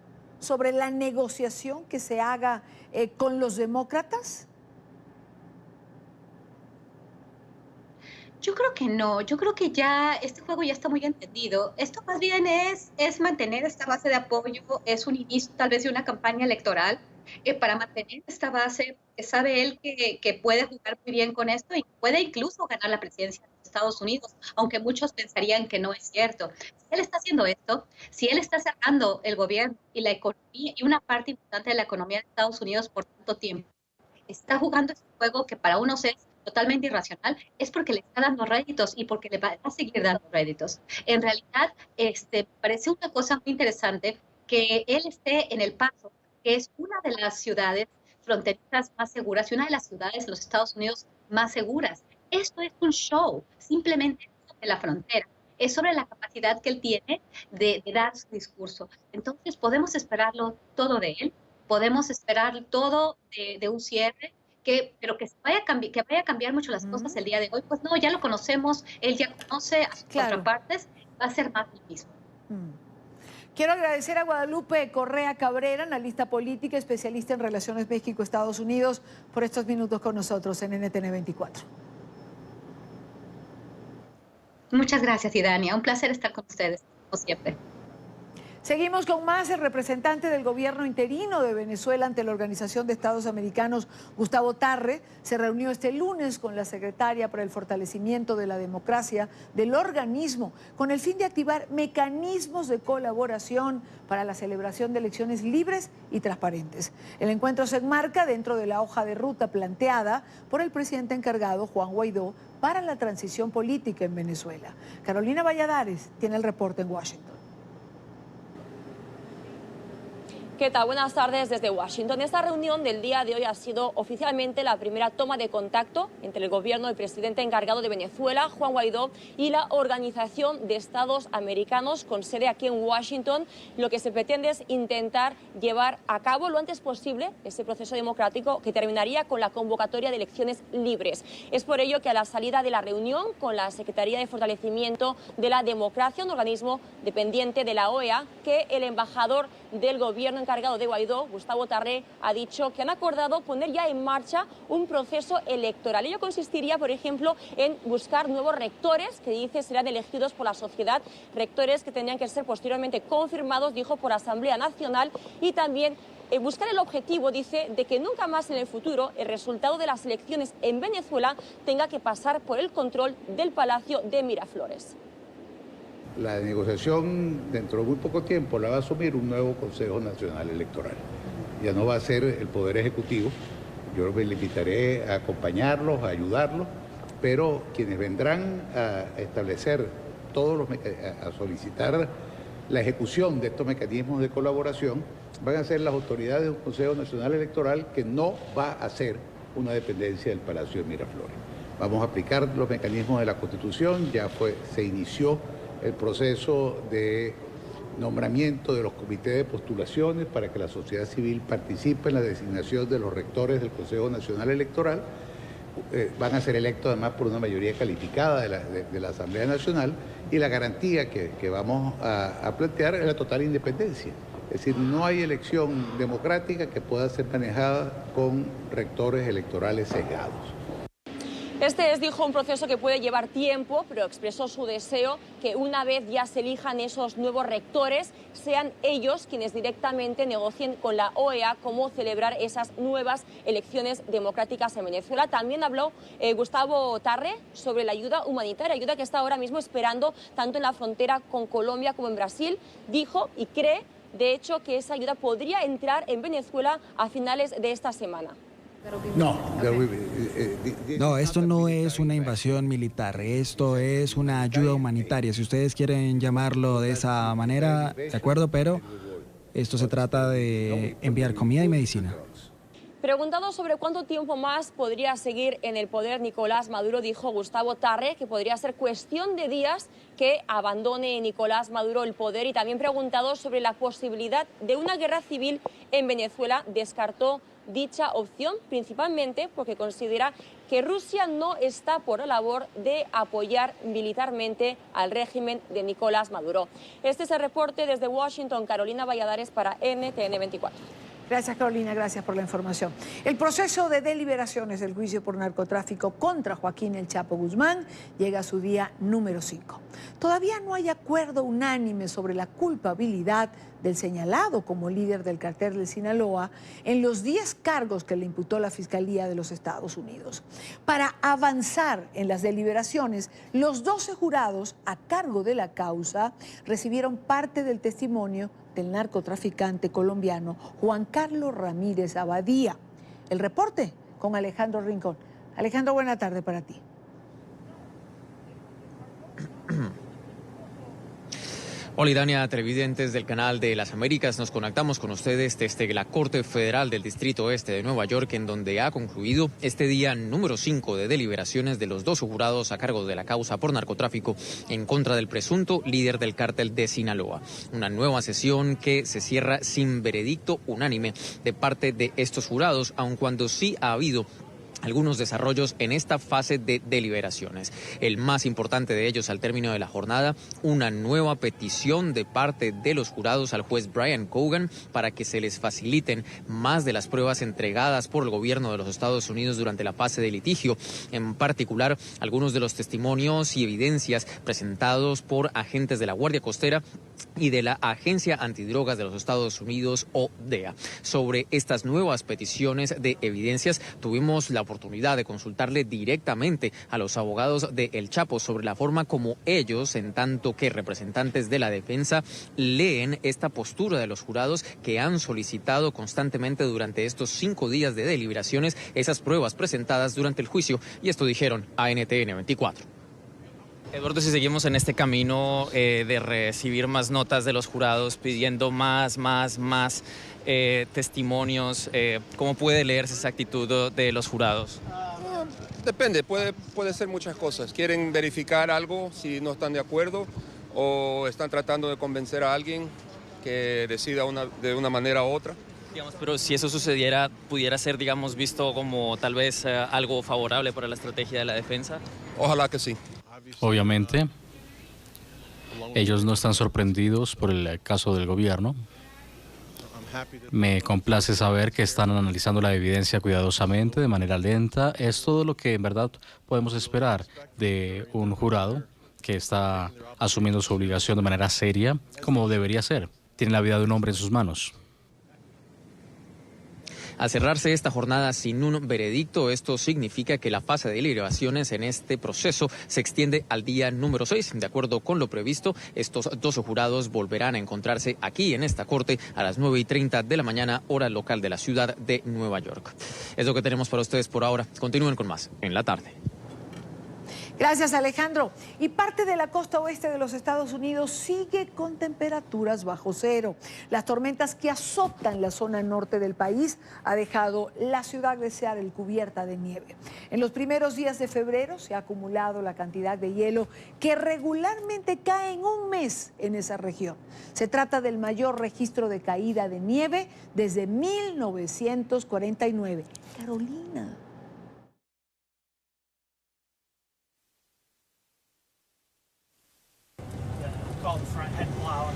sobre la negociación que se haga con los demócratas? Yo creo que no, yo creo que ya este juego ya está muy entendido. Esto más bien es mantener esta base de apoyo, es un inicio tal vez de una campaña electoral para mantener esta base. Sabe él que puede jugar muy bien con esto y puede incluso ganar la presidencia de Estados Unidos, aunque muchos pensarían que no es cierto. Si él está haciendo esto, si él está cerrando el gobierno y la economía y una parte importante de la economía de Estados Unidos por tanto tiempo, está jugando este juego que para unos es totalmente irracional, es porque le está dando réditos y porque le va a seguir dando réditos. En realidad, parece una cosa muy interesante que él esté en El Paso, que es una de las ciudades fronterizas más seguras y una de las ciudades de los Estados Unidos más seguras. Esto es un show, simplemente de la frontera. Es sobre la capacidad que él tiene de dar su discurso. Entonces, podemos esperarlo todo de él, podemos esperar todo de un cierre, pero que vaya a cambiar mucho las cosas el día de hoy. Pues no, ya lo conocemos, él ya conoce a sus contrapartes, va a ser más lo mismo. Quiero agradecer a Guadalupe Correa Cabrera, analista política, especialista en relaciones México-Estados Unidos, por estos minutos con nosotros en NTN 24. Muchas gracias, Idania. Un placer estar con ustedes, como siempre. Seguimos con más. El representante del gobierno interino de Venezuela ante la Organización de Estados Americanos, Gustavo Tarre, se reunió este lunes con la secretaria para el fortalecimiento de la democracia del organismo con el fin de activar mecanismos de colaboración para la celebración de elecciones libres y transparentes. El encuentro se enmarca dentro de la hoja de ruta planteada por el presidente encargado, Juan Guaidó, para la transición política en Venezuela. Carolina Valladares tiene el reporte en Washington. ¿Qué tal? Buenas tardes desde Washington. Esta reunión del día de hoy ha sido oficialmente la primera toma de contacto entre el gobierno del presidente encargado de Venezuela, Juan Guaidó, y la Organización de Estados Americanos con sede aquí en Washington. Lo que se pretende es intentar llevar a cabo lo antes posible ese proceso democrático que terminaría con la convocatoria de elecciones libres. Es por ello que a la salida de la reunión con la Secretaría de Fortalecimiento de la Democracia, un organismo dependiente de la OEA, que el embajador del gobierno encargado de Guaidó, Gustavo Tarre, ha dicho que han acordado poner ya en marcha un proceso electoral. Ello consistiría, por ejemplo, en buscar nuevos rectores que dice serán elegidos por la sociedad, rectores que tendrían que ser posteriormente confirmados, dijo, por Asamblea Nacional, y también buscar el objetivo, dice, de que nunca más en el futuro el resultado de las elecciones en Venezuela tenga que pasar por el control del Palacio de Miraflores. La negociación dentro de muy poco tiempo la va a asumir un nuevo Consejo Nacional Electoral. Ya no va a ser el Poder Ejecutivo, yo le invitaré a acompañarlos, a ayudarlos, pero quienes vendrán a establecer a solicitar la ejecución de estos mecanismos de colaboración van a ser las autoridades de un Consejo Nacional Electoral que no va a ser una dependencia del Palacio de Miraflores. Vamos a aplicar los mecanismos de la Constitución, se inició el proceso de nombramiento de los comités de postulaciones para que la sociedad civil participe en la designación de los rectores del Consejo Nacional Electoral. Van a ser electos además por una mayoría calificada de la Asamblea Nacional, y la garantía que vamos a plantear es la total independencia. Es decir, no hay elección democrática que pueda ser manejada con rectores electorales sesgados. Este es, dijo, un proceso que puede llevar tiempo, pero expresó su deseo que una vez ya se elijan esos nuevos rectores, sean ellos quienes directamente negocien con la OEA cómo celebrar esas nuevas elecciones democráticas en Venezuela. También habló Gustavo Tarre sobre la ayuda humanitaria, ayuda que está ahora mismo esperando tanto en la frontera con Colombia como en Brasil. Dijo y cree, de hecho, que esa ayuda podría entrar en Venezuela a finales de esta semana. No, esto no es una invasión militar, esto es una ayuda humanitaria. Si ustedes quieren llamarlo de esa manera, de acuerdo, pero esto se trata de enviar comida y medicina. Preguntado sobre cuánto tiempo más podría seguir en el poder Nicolás Maduro, dijo Gustavo Tarre que podría ser cuestión de días que abandone Nicolás Maduro el poder, y también preguntado sobre la posibilidad de una guerra civil en Venezuela, descartó dicha opción, principalmente porque considera que Rusia no está por la labor de apoyar militarmente al régimen de Nicolás Maduro. Este es el reporte desde Washington. Carolina Valladares para NTN 24. Gracias, Carolina, gracias por la información. El proceso de deliberaciones del juicio por narcotráfico contra Joaquín El Chapo Guzmán llega a su día número 5. Todavía no hay acuerdo unánime sobre la culpabilidad del señalado como líder del cártel de Sinaloa en los 10 cargos que le imputó la Fiscalía de los Estados Unidos. Para avanzar en las deliberaciones, los 12 jurados a cargo de la causa recibieron parte del testimonio del narcotraficante colombiano Juan Carlos Ramírez Abadía. El reporte con Alejandro Rincón. Alejandro, buena tarde para ti. Hola Idania, televidentes del canal de las Américas, nos conectamos con ustedes desde la Corte Federal del Distrito Este de Nueva York, en donde ha concluido este día número 5 de deliberaciones de los 12 jurados a cargo de la causa por narcotráfico en contra del presunto líder del cártel de Sinaloa. Una nueva sesión que se cierra sin veredicto unánime de parte de estos jurados, aun cuando sí ha habido algunos desarrollos en esta fase de deliberaciones. El más importante de ellos al término de la jornada, una nueva petición de parte de los jurados al juez Brian Cogan para que se les faciliten más de las pruebas entregadas por el gobierno de los Estados Unidos durante la fase de litigio, en particular algunos de los testimonios y evidencias presentados por agentes de la Guardia Costera y de la Agencia Antidrogas de los Estados Unidos, o DEA. Sobre estas nuevas peticiones de evidencias, tuvimos la oportunidad de consultarle directamente a los abogados de El Chapo sobre la forma como ellos, en tanto que representantes de la defensa, leen esta postura de los jurados que han solicitado constantemente durante estos 5 días de deliberaciones esas pruebas presentadas durante el juicio, y esto dijeron a NTN 24. Eduardo, si seguimos en este camino de recibir más notas de los jurados pidiendo más testimonios, ¿cómo puede leerse esa actitud de los jurados? Depende, puede ser muchas cosas. Quieren verificar algo si no están de acuerdo, o están tratando de convencer a alguien que decida de una manera u otra. Digamos, pero si eso sucediera, ¿pudiera ser, digamos, visto como tal vez algo favorable para la estrategia de la defensa? Ojalá que sí. Obviamente, ellos no están sorprendidos por el caso del gobierno. Me complace saber que están analizando la evidencia cuidadosamente, de manera lenta. Es todo lo que en verdad podemos esperar de un jurado que está asumiendo su obligación de manera seria, como debería ser. Tiene la vida de un hombre en sus manos. Al cerrarse esta jornada sin un veredicto, esto significa que la fase de deliberaciones en este proceso se extiende al día número 6. De acuerdo con lo previsto, estos 12 jurados volverán a encontrarse aquí en esta corte a las 9:30 de la mañana, hora local de la ciudad de Nueva York. Es lo que tenemos para ustedes por ahora. Continúen con más en la tarde. Gracias, Alejandro. Y parte de la costa oeste de los Estados Unidos sigue con temperaturas bajo cero. Las tormentas que azotan la zona norte del país ha dejado la ciudad de Seattle cubierta de nieve. En los primeros días de febrero se ha acumulado la cantidad de hielo que regularmente cae en un mes en esa región. Se trata del mayor registro de caída de nieve desde 1949. Carolina. Call the front head plow.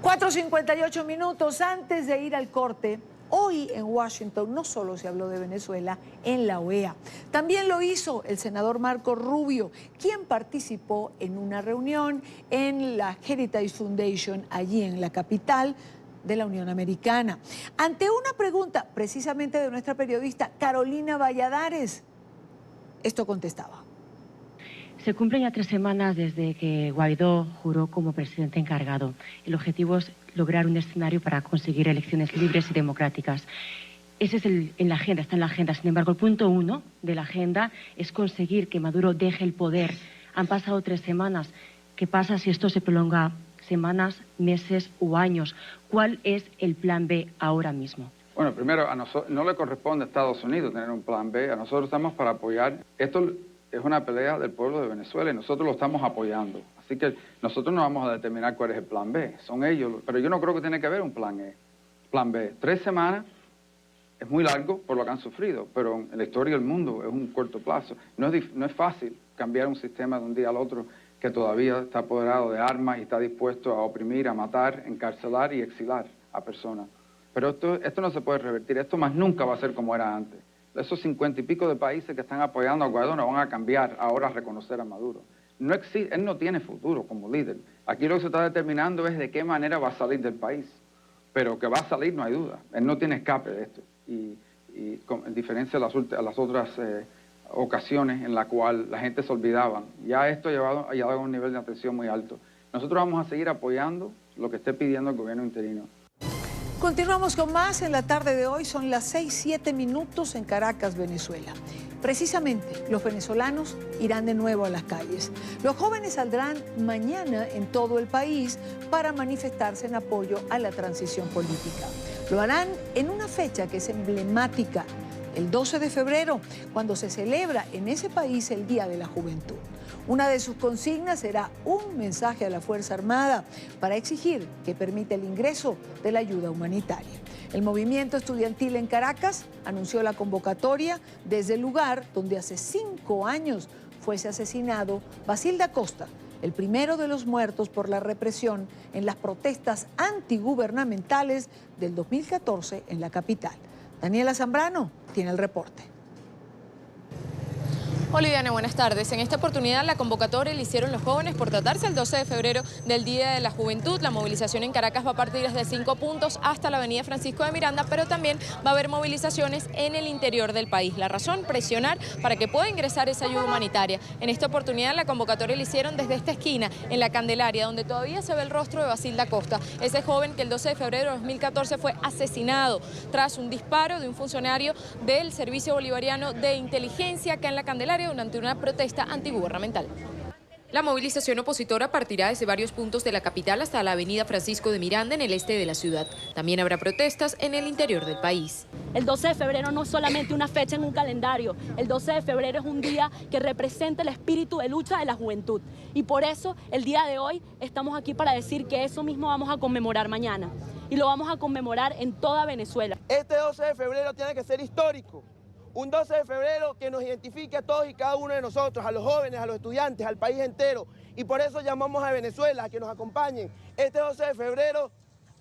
4:58 minutos antes de ir al corte. Hoy en Washington no solo se habló de Venezuela en la OEA, también lo hizo el senador Marco Rubio, quien participó en una reunión en la Heritage Foundation allí en la capital de la Unión Americana. Ante una pregunta precisamente de nuestra periodista Carolina Valladares, esto contestaba. Se cumplen ya 3 semanas desde que Guaidó juró como presidente encargado. El objetivo es lograr un escenario para conseguir elecciones libres y democráticas. Ese es en la agenda, está en la agenda. Sin embargo, el punto 1 de la agenda es conseguir que Maduro deje el poder. Han pasado 3 semanas. ¿Qué pasa si esto se prolonga semanas, meses u años? ¿Cuál es el plan B ahora mismo? Bueno, primero, no le corresponde a Estados Unidos tener un plan B. A nosotros estamos para apoyar. Esto es una pelea del pueblo de Venezuela y nosotros lo estamos apoyando. Así que nosotros no vamos a determinar cuál es el plan B. Son ellos. Pero yo no creo que tiene que haber un plan B. 3 semanas es muy largo por lo que han sufrido, pero en la historia del mundo es un corto plazo. No es fácil cambiar un sistema de un día al otro que todavía está apoderado de armas y está dispuesto a oprimir, a matar, encarcelar y exilar a personas. Pero esto no se puede revertir. Esto más nunca va a ser como era antes. Esos 50 y pico de países que están apoyando a Guaidó no van a cambiar ahora a reconocer a Maduro. Él no tiene futuro como líder. Aquí lo que se está determinando es de qué manera va a salir del país. Pero que va a salir no hay duda. Él no tiene escape de esto. Y en diferencia a las otras ocasiones en las cuales la gente se olvidaba, ya esto ha llevado a un nivel de atención muy alto. Nosotros vamos a seguir apoyando lo que esté pidiendo el gobierno interino. Continuamos con más en la tarde de hoy. Son las 6:07 minutos en Caracas, Venezuela. Precisamente, los venezolanos irán de nuevo a las calles. Los jóvenes saldrán mañana en todo el país para manifestarse en apoyo a la transición política. Lo harán en una fecha que es emblemática, el 12 de febrero, cuando se celebra en ese país el Día de la Juventud. Una de sus consignas será un mensaje a la Fuerza Armada para exigir que permita el ingreso de la ayuda humanitaria. El movimiento estudiantil en Caracas anunció la convocatoria desde el lugar donde hace 5 años fuese asesinado Basil da Costa, el primero de los muertos por la represión en las protestas antigubernamentales del 2014 en la capital. Daniela Zambrano tiene el reporte. Hola, Diana, buenas tardes. En esta oportunidad la convocatoria la hicieron los jóvenes por tratarse el 12 de febrero del Día de la Juventud. La movilización en Caracas va a partir desde 5 puntos hasta la avenida Francisco de Miranda, pero también va a haber movilizaciones en el interior del país. La razón, presionar para que pueda ingresar esa ayuda humanitaria. En esta oportunidad la convocatoria la hicieron desde esta esquina, en la Candelaria, donde todavía se ve el rostro de Basil da Costa, ese joven que el 12 de febrero de 2014 fue asesinado tras un disparo de un funcionario del Servicio Bolivariano de Inteligencia acá en la Candelaria durante una protesta antigubernamental. La movilización opositora partirá desde varios puntos de la capital hasta la avenida Francisco de Miranda en el este de la ciudad. También habrá protestas en el interior del país. El 12 de febrero no es solamente una fecha en un calendario. El 12 de febrero es un día que representa el espíritu de lucha de la juventud. Y por eso el día de hoy estamos aquí para decir que eso mismo vamos a conmemorar mañana. Y lo vamos a conmemorar en toda Venezuela. Este 12 de febrero tiene que ser histórico. Un 12 de febrero que nos identifique a todos y cada uno de nosotros, a los jóvenes, a los estudiantes, al país entero. Y por eso llamamos a Venezuela a que nos acompañen este 12 de febrero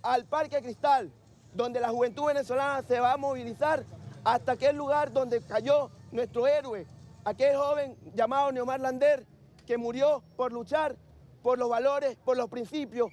al Parque Cristal, donde la juventud venezolana se va a movilizar hasta aquel lugar donde cayó nuestro héroe, aquel joven llamado Neomar Lander, que murió por luchar por los valores, por los principios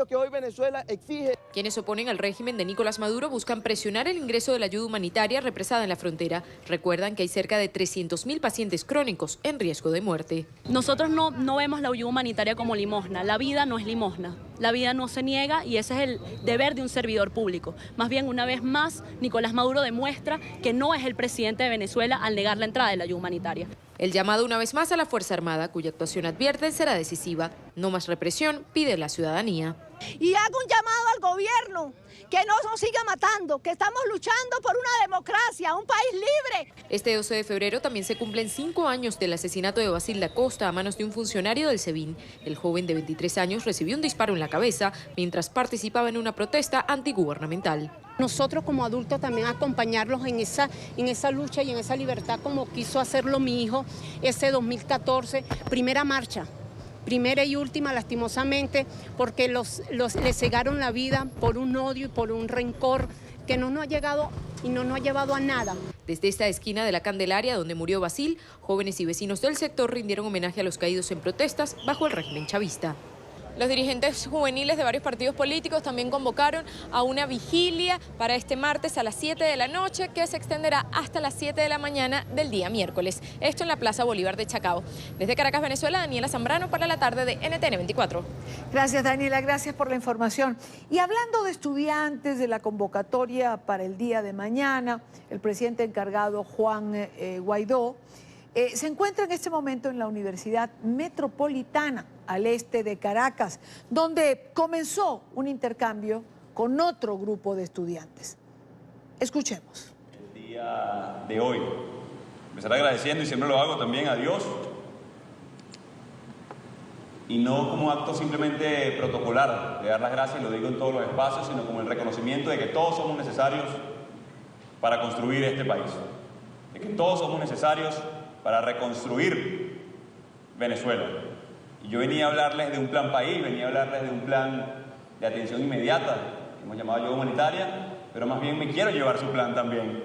que hoy Venezuela exige. Quienes se oponen al régimen de Nicolás Maduro buscan presionar el ingreso de la ayuda humanitaria represada en la frontera. Recuerdan que hay cerca de 300.000 pacientes crónicos en riesgo de muerte. Nosotros no vemos la ayuda humanitaria como limosna. La vida no es limosna. La vida no se niega y ese es el deber de un servidor público. Más bien, una vez más, Nicolás Maduro demuestra que no es el presidente de Venezuela al negar la entrada de la ayuda humanitaria. El llamado una vez más a la Fuerza Armada, cuya actuación advierten será decisiva. No más represión, pide la ciudadanía. Y hago un llamado al gobierno que no nos siga matando, que estamos luchando por una democracia, un país libre. Este 12 de febrero también se cumplen 5 años del asesinato de Basil da Costa a manos de un funcionario del SEBIN. El joven de 23 años recibió un disparo en la cabeza mientras participaba en una protesta antigubernamental. Nosotros como adultos también acompañarlos en esa lucha y en esa libertad como quiso hacerlo mi hijo ese 2014, primera marcha. Primera y última, lastimosamente, porque le cegaron la vida por un odio y por un rencor que no nos ha llegado y no nos ha llevado a nada. Desde esta esquina de la Candelaria, donde murió Basil, jóvenes y vecinos del sector rindieron homenaje a los caídos en protestas bajo el régimen chavista. Los dirigentes juveniles de varios partidos políticos también convocaron a una vigilia para este martes a las 7 de la noche que se extenderá hasta las 7 de la mañana del día miércoles. Esto en la Plaza Bolívar de Chacao. Desde Caracas, Venezuela, Daniela Zambrano para la tarde de NTN 24. Gracias, Daniela, gracias por la información. Y hablando de estudiantes, de la convocatoria para el día de mañana, el presidente encargado Juan Guaidó se encuentra en este momento en la Universidad Metropolitana, al este de Caracas, donde comenzó un intercambio con otro grupo de estudiantes. Escuchemos. El día de hoy, empezar agradeciendo, y siempre lo hago también, a Dios, y no como acto simplemente protocolar de dar las gracias, y lo digo en todos los espacios, sino como el reconocimiento de que todos somos necesarios para construir este país, de que todos somos necesarios para reconstruir Venezuela. Y yo venía a hablarles de un plan país, venía a hablarles de un plan de atención inmediata, que hemos llamado ayuda humanitaria, pero más bien me quiero llevar su plan también,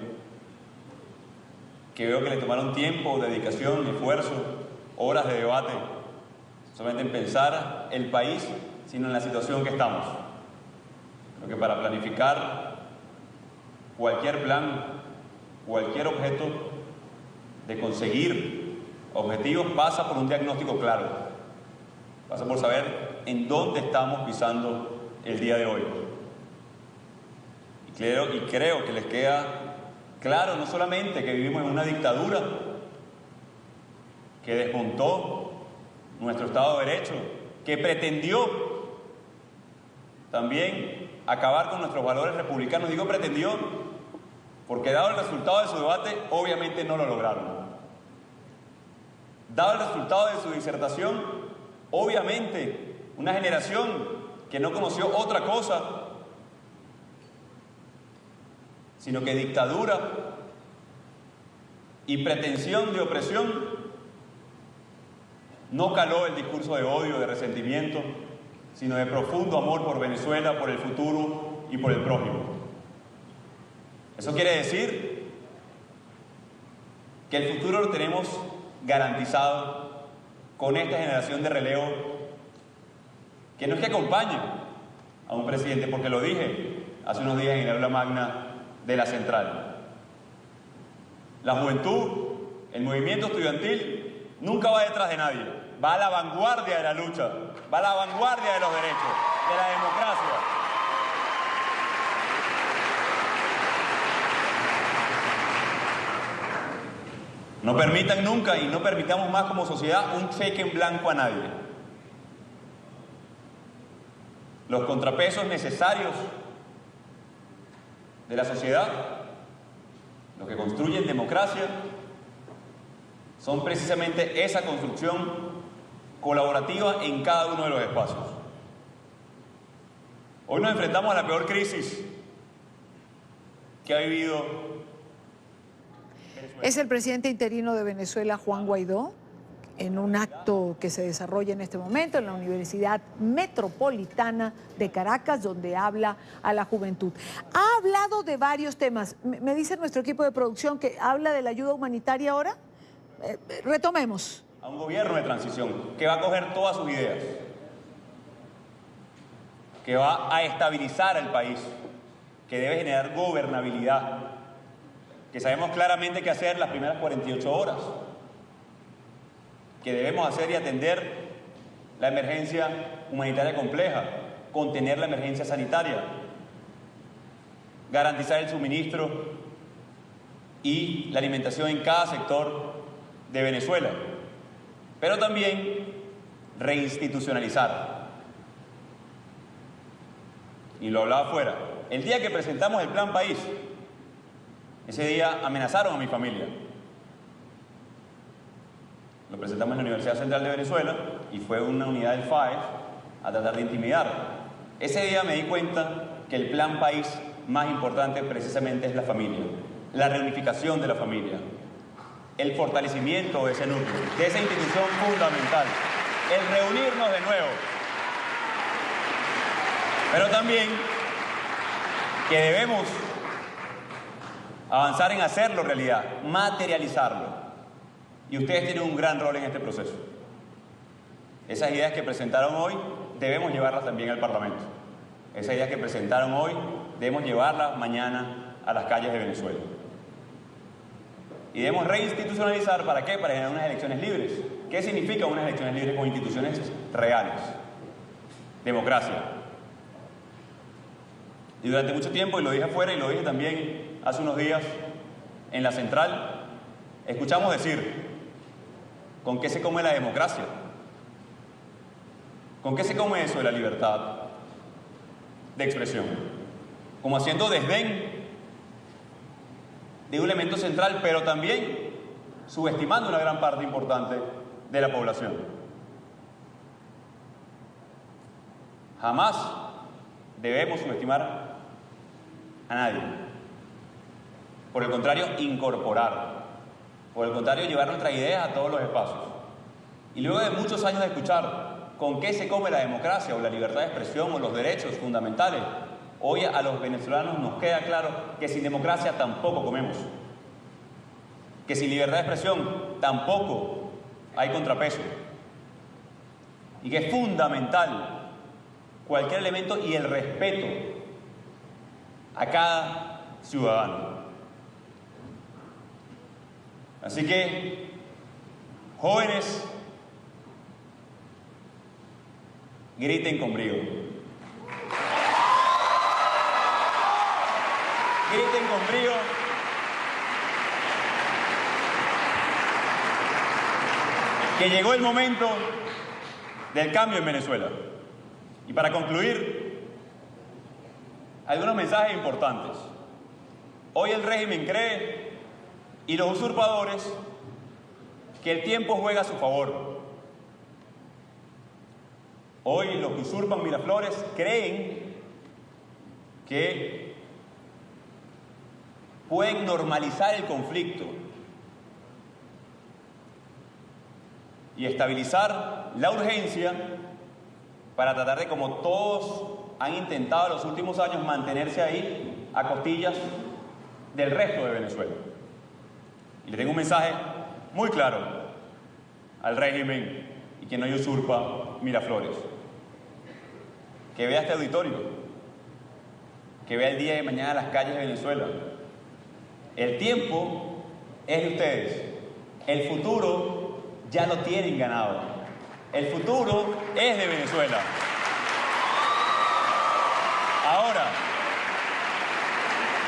que veo que le tomaron tiempo, dedicación, esfuerzo, horas de debate, solamente en pensar el país, sino en la situación que estamos. Creo que para planificar cualquier plan, cualquier objeto de conseguir objetivos pasa por un diagnóstico claro. Pasa por saber en dónde estamos pisando el día de hoy. creo que les queda claro no solamente que vivimos en una dictadura que desmontó nuestro Estado de Derecho, que pretendió también acabar con nuestros valores republicanos. Digo pretendió porque dado el resultado de su debate, obviamente no lo lograron. Dado el resultado de su disertación, obviamente una generación que no conoció otra cosa sino que dictadura y pretensión de opresión, no caló el discurso de odio, de resentimiento, sino de profundo amor por Venezuela, por el futuro y por el prójimo. Eso quiere decir que el futuro lo tenemos garantizado con esta generación de relevo, que no es que acompañe a un presidente, porque lo dije hace unos días en el aula magna de la Central. La juventud, el movimiento estudiantil, nunca va detrás de nadie, va a la vanguardia de la lucha, va a la vanguardia de los derechos, de la democracia. No permitan nunca y no permitamos más como sociedad un cheque en blanco a nadie. Los contrapesos necesarios de la sociedad, los que construyen democracia, son precisamente esa construcción colaborativa en cada uno de los espacios. Hoy nos enfrentamos a la peor crisis que ha vivido Venezuela. Es el presidente interino de Venezuela, Juan Guaidó, en un acto que se desarrolla en este momento en la Universidad Metropolitana de Caracas, donde habla a la juventud. Ha hablado de varios temas. Me dice nuestro equipo de producción que habla de la ayuda humanitaria ahora. Retomemos. A un gobierno de transición que va a coger todas sus ideas, que va a estabilizar el país, que debe generar gobernabilidad, que sabemos claramente qué hacer las primeras 48 horas, que debemos hacer y atender la emergencia humanitaria compleja, contener la emergencia sanitaria, garantizar el suministro y la alimentación en cada sector de Venezuela, pero también reinstitucionalizar. Y lo hablaba afuera. El día que presentamos el Plan País, ese día amenazaron a mi familia. Lo presentamos en la Universidad Central de Venezuela y fue una unidad del FAES a tratar de intimidar. Ese día me di cuenta que el Plan País más importante precisamente es la familia, la reunificación de la familia, el fortalecimiento de ese núcleo, de esa institución fundamental, el reunirnos de nuevo. Pero también que debemos avanzar en hacerlo realidad, materializarlo. Y ustedes tienen un gran rol en este proceso. Esas ideas que presentaron hoy debemos llevarlas también al Parlamento. Esas ideas que presentaron hoy debemos llevarlas mañana a las calles de Venezuela. Y debemos reinstitucionalizar, ¿para qué? Para generar unas elecciones libres. ¿Qué significa unas elecciones libres con instituciones reales? Democracia. Y durante mucho tiempo, y lo dije afuera y lo dije también hace unos días en la Central, escuchamos decir: ¿con qué se come la democracia? ¿Con qué se come eso de la libertad de expresión? Como haciendo desdén de un elemento central, pero también subestimando una gran parte importante de la población. Jamás debemos subestimar a nadie. Por el contrario, incorporar. Por el contrario, llevar nuestras ideas a todos los espacios. Y luego de muchos años de escuchar con qué se come la democracia o la libertad de expresión o los derechos fundamentales, hoy a los venezolanos nos queda claro que sin democracia tampoco comemos. Que sin libertad de expresión tampoco hay contrapeso. Y que es fundamental cualquier elemento y el respeto a cada ciudadano. Así que, jóvenes, griten con brío. griten con brío. Que llegó el momento del cambio en Venezuela. Y para concluir, algunos mensajes importantes. Hoy el régimen cree, y los usurpadores, que el tiempo juega a su favor. Hoy los que usurpan Miraflores creen que pueden normalizar el conflicto y estabilizar la urgencia para tratar de, como todos han intentado en los últimos años, mantenerse ahí a costillas del resto de Venezuela. Y le tengo un mensaje muy claro al régimen y quien hoy usurpa Miraflores. Que vea este auditorio, que vea el día de mañana las calles de Venezuela. El tiempo es de ustedes, el futuro ya lo tienen ganado. El futuro es de Venezuela.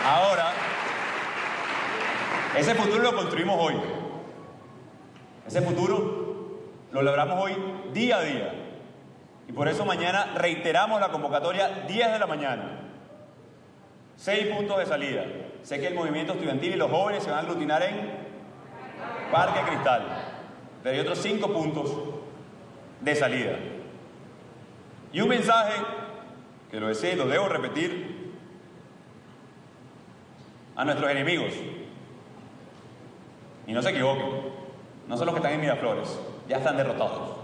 Ahora, ese futuro lo construimos hoy. Ese futuro lo logramos hoy día a día. Y por eso mañana reiteramos la convocatoria 10 de la mañana. 6 puntos de salida. Sé que el movimiento estudiantil y los jóvenes se van a aglutinar en Parque Cristal. Pero hay otros 5 puntos de salida. Y un mensaje, que lo deseo y lo debo repetir, a nuestros enemigos. Y no se equivoquen, no son los que están en Miraflores, ya están derrotados.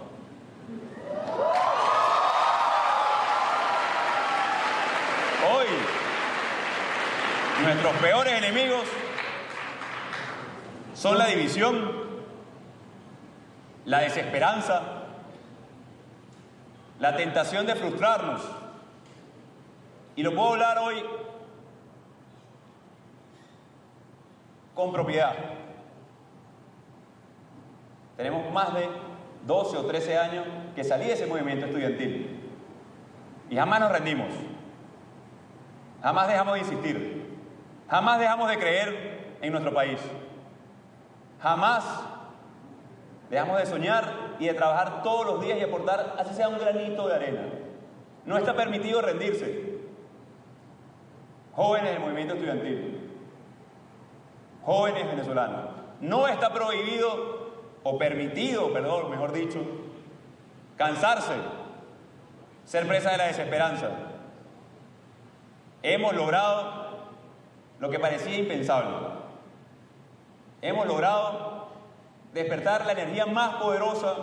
Hoy, nuestros peores enemigos son la división, la desesperanza, la tentación de frustrarnos. Y lo puedo hablar hoy con propiedad. Tenemos más de 12 o 13 años que salí de ese movimiento estudiantil. Y jamás nos rendimos. Jamás dejamos de insistir. Jamás dejamos de creer en nuestro país. Jamás dejamos de soñar y de trabajar todos los días y aportar, así sea un granito de arena. No está permitido rendirse. Jóvenes del movimiento estudiantil, jóvenes venezolanos, no está prohibido o permitido, perdón, mejor dicho, cansarse, ser presa de la desesperanza. Hemos logrado lo que parecía impensable. Hemos logrado despertar la energía más poderosa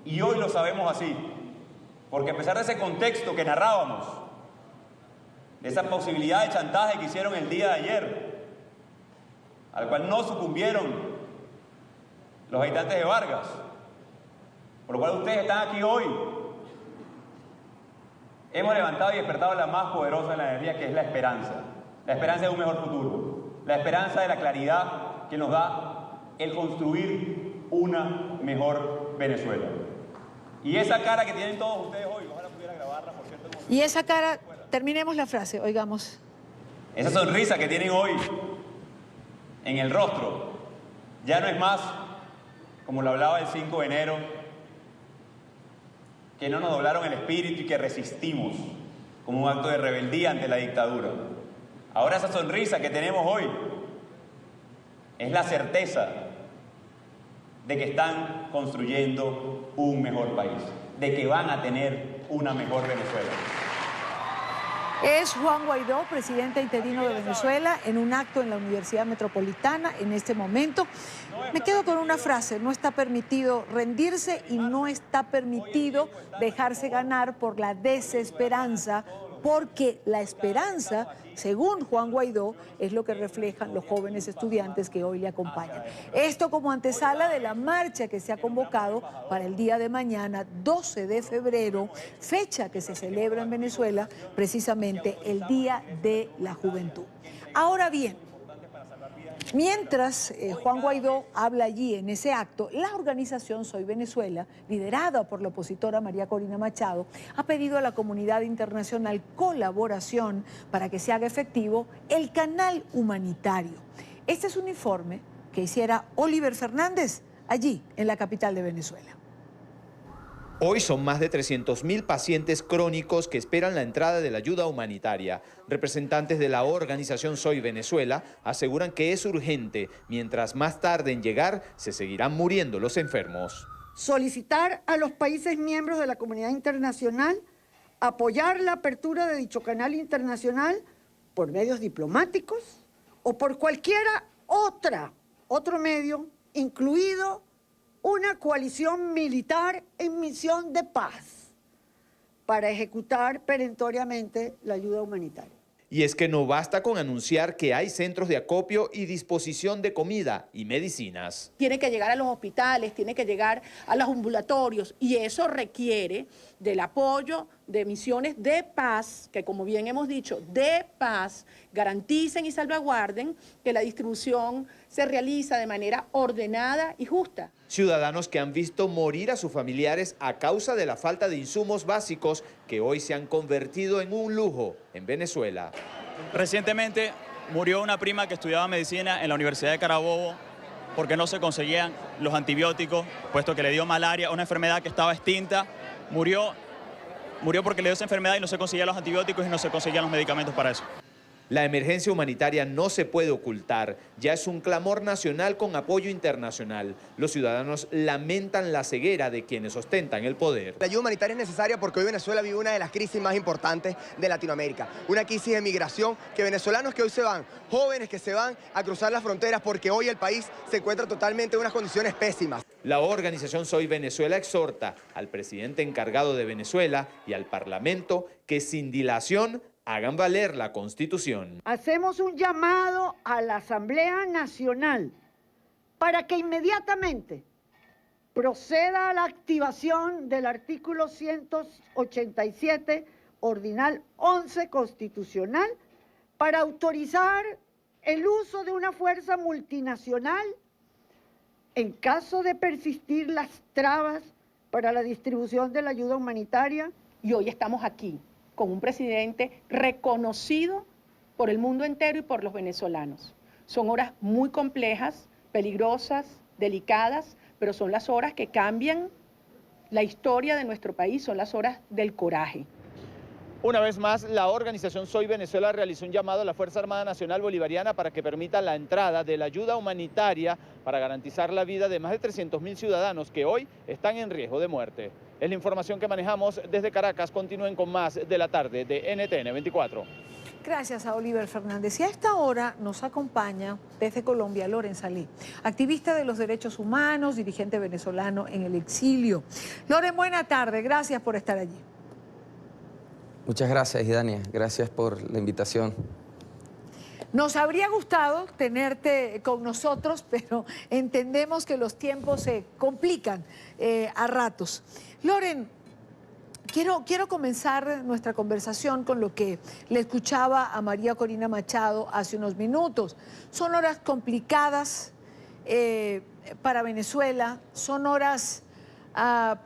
y hoy lo sabemos así, porque a pesar de ese contexto que narrábamos, de esa posibilidad de chantaje que hicieron el día de ayer, al cual no sucumbieron los habitantes de Vargas, por lo cual ustedes están aquí hoy, hemos levantado y despertado la más poderosa de la energía, que es la esperanza de un mejor futuro, la esperanza de la claridad que nos da el construir una mejor Venezuela. Y esa cara que tienen todos ustedes hoy, ojalá pudiera grabarla, por cierto. Y esa cara, terminemos la frase, oigamos. Esa sonrisa que tienen hoy en el rostro, ya no es más, como lo hablaba el 5 de enero, que no nos doblaron el espíritu y que resistimos como un acto de rebeldía ante la dictadura. Ahora esa sonrisa que tenemos hoy es la certeza de que están construyendo un mejor país, de que van a tener una mejor Venezuela. Es Juan Guaidó, presidente interino de Venezuela, en un acto en la Universidad Metropolitana en este momento. Me quedo con una frase: no está permitido rendirse y no está permitido dejarse ganar por la desesperanza, porque la esperanza, según Juan Guaidó, es lo que reflejan los jóvenes estudiantes que hoy le acompañan. Esto como antesala de la marcha que se ha convocado para el día de mañana, 12 de febrero, fecha que se celebra en Venezuela, precisamente el Día de la Juventud. Ahora bien, Mientras Juan Guaidó habla allí en ese acto, la organización Soy Venezuela, liderada por la opositora María Corina Machado, ha pedido a la comunidad internacional colaboración para que se haga efectivo el canal humanitario. Este es un informe que hiciera Oliver Fernández allí en la capital de Venezuela. Hoy son más de 300.000 pacientes crónicos que esperan la entrada de la ayuda humanitaria. Representantes de la organización Soy Venezuela aseguran que es urgente. Mientras más tarde en llegar, se seguirán muriendo los enfermos. Solicitar a los países miembros de la comunidad internacional apoyar la apertura de dicho canal internacional por medios diplomáticos o por cualquiera otro medio, incluido una coalición militar en misión de paz para ejecutar perentoriamente la ayuda humanitaria. Y es que no basta con anunciar que hay centros de acopio y disposición de comida y medicinas. Tiene que llegar a los hospitales, tiene que llegar a los ambulatorios y eso requiere del apoyo de misiones de paz, que como bien hemos dicho, de paz, garanticen y salvaguarden que la distribución se realiza de manera ordenada y justa. Ciudadanos que han visto morir a sus familiares a causa de la falta de insumos básicos que hoy se han convertido en un lujo en Venezuela. Recientemente murió una prima que estudiaba medicina en la Universidad de Carabobo porque no se conseguían los antibióticos, puesto que le dio malaria, una enfermedad que estaba extinta. Murió porque le dio esa enfermedad y no se conseguían los antibióticos y no se conseguían los medicamentos para eso. La emergencia humanitaria no se puede ocultar, ya es un clamor nacional con apoyo internacional. Los ciudadanos lamentan la ceguera de quienes ostentan el poder. La ayuda humanitaria es necesaria porque hoy Venezuela vive una de las crisis más importantes de Latinoamérica. Una crisis de migración que venezolanos que hoy se van, jóvenes que se van a cruzar las fronteras porque hoy el país se encuentra totalmente en unas condiciones pésimas. La organización Soy Venezuela exhorta al presidente encargado de Venezuela y al Parlamento que sin dilación hagan valer la Constitución. Hacemos un llamado a la Asamblea Nacional para que inmediatamente proceda a la activación del artículo 187, ordinal 11 constitucional, para autorizar el uso de una fuerza multinacional en caso de persistir las trabas para la distribución de la ayuda humanitaria. Y hoy estamos aquí con un presidente reconocido por el mundo entero y por los venezolanos. Son horas muy complejas, peligrosas, delicadas, pero son las horas que cambian la historia de nuestro país, son las horas del coraje. Una vez más, la organización Soy Venezuela realizó un llamado a la Fuerza Armada Nacional Bolivariana para que permita la entrada de la ayuda humanitaria para garantizar la vida de más de 300.000 ciudadanos que hoy están en riesgo de muerte. Es la información que manejamos desde Caracas. Continúen con más de la tarde de NTN 24. Gracias a Oliver Fernández. Y a esta hora nos acompaña desde Colombia Loren Salí, activista de los derechos humanos, dirigente venezolano en el exilio. Loren, buena tarde. Gracias por estar allí. Muchas gracias, Idania. Gracias por la invitación. Nos habría gustado tenerte con nosotros, pero entendemos que los tiempos se complican a ratos. Loren, quiero comenzar nuestra conversación con lo que le escuchaba a María Corina Machado hace unos minutos. Son horas complicadas para Venezuela, son horas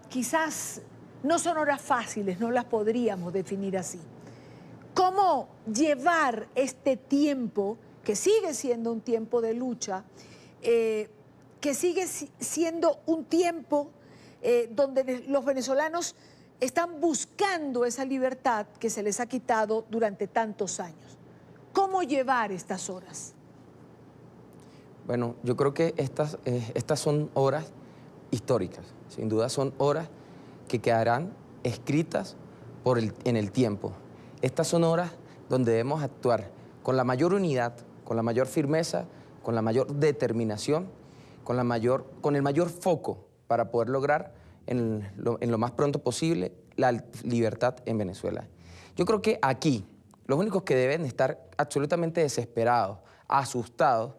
quizás no son horas fáciles, no las podríamos definir así. ¿Cómo llevar este tiempo, que sigue siendo un tiempo de lucha, que sigue siendo un tiempo donde los venezolanos están buscando esa libertad que se les ha quitado durante tantos años? ¿Cómo llevar estas horas? Bueno, yo creo que estas son horas históricas, sin duda son horas que quedarán escritas en el tiempo. Estas son horas donde debemos actuar con la mayor unidad, con la mayor firmeza, con la mayor determinación, con el mayor foco para poder lograr en lo más pronto posible la libertad en Venezuela. Yo creo que aquí los únicos que deben estar absolutamente desesperados, asustados,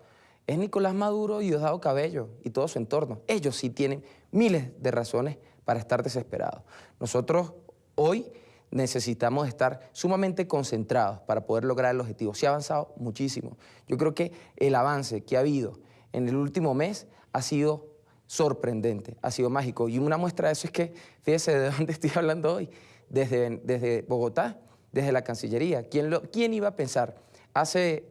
es Nicolás Maduro y Diosdado Cabello y todo su entorno. Ellos sí tienen miles de razones para estar desesperados. Nosotros hoy necesitamos estar sumamente concentrados para poder lograr el objetivo. Se ha avanzado muchísimo. Yo creo que el avance que ha habido en el último mes ha sido sorprendente, ha sido mágico. Y una muestra de eso es que, fíjese de dónde estoy hablando hoy, desde Bogotá, desde la Cancillería. ¿Quién iba a pensar hace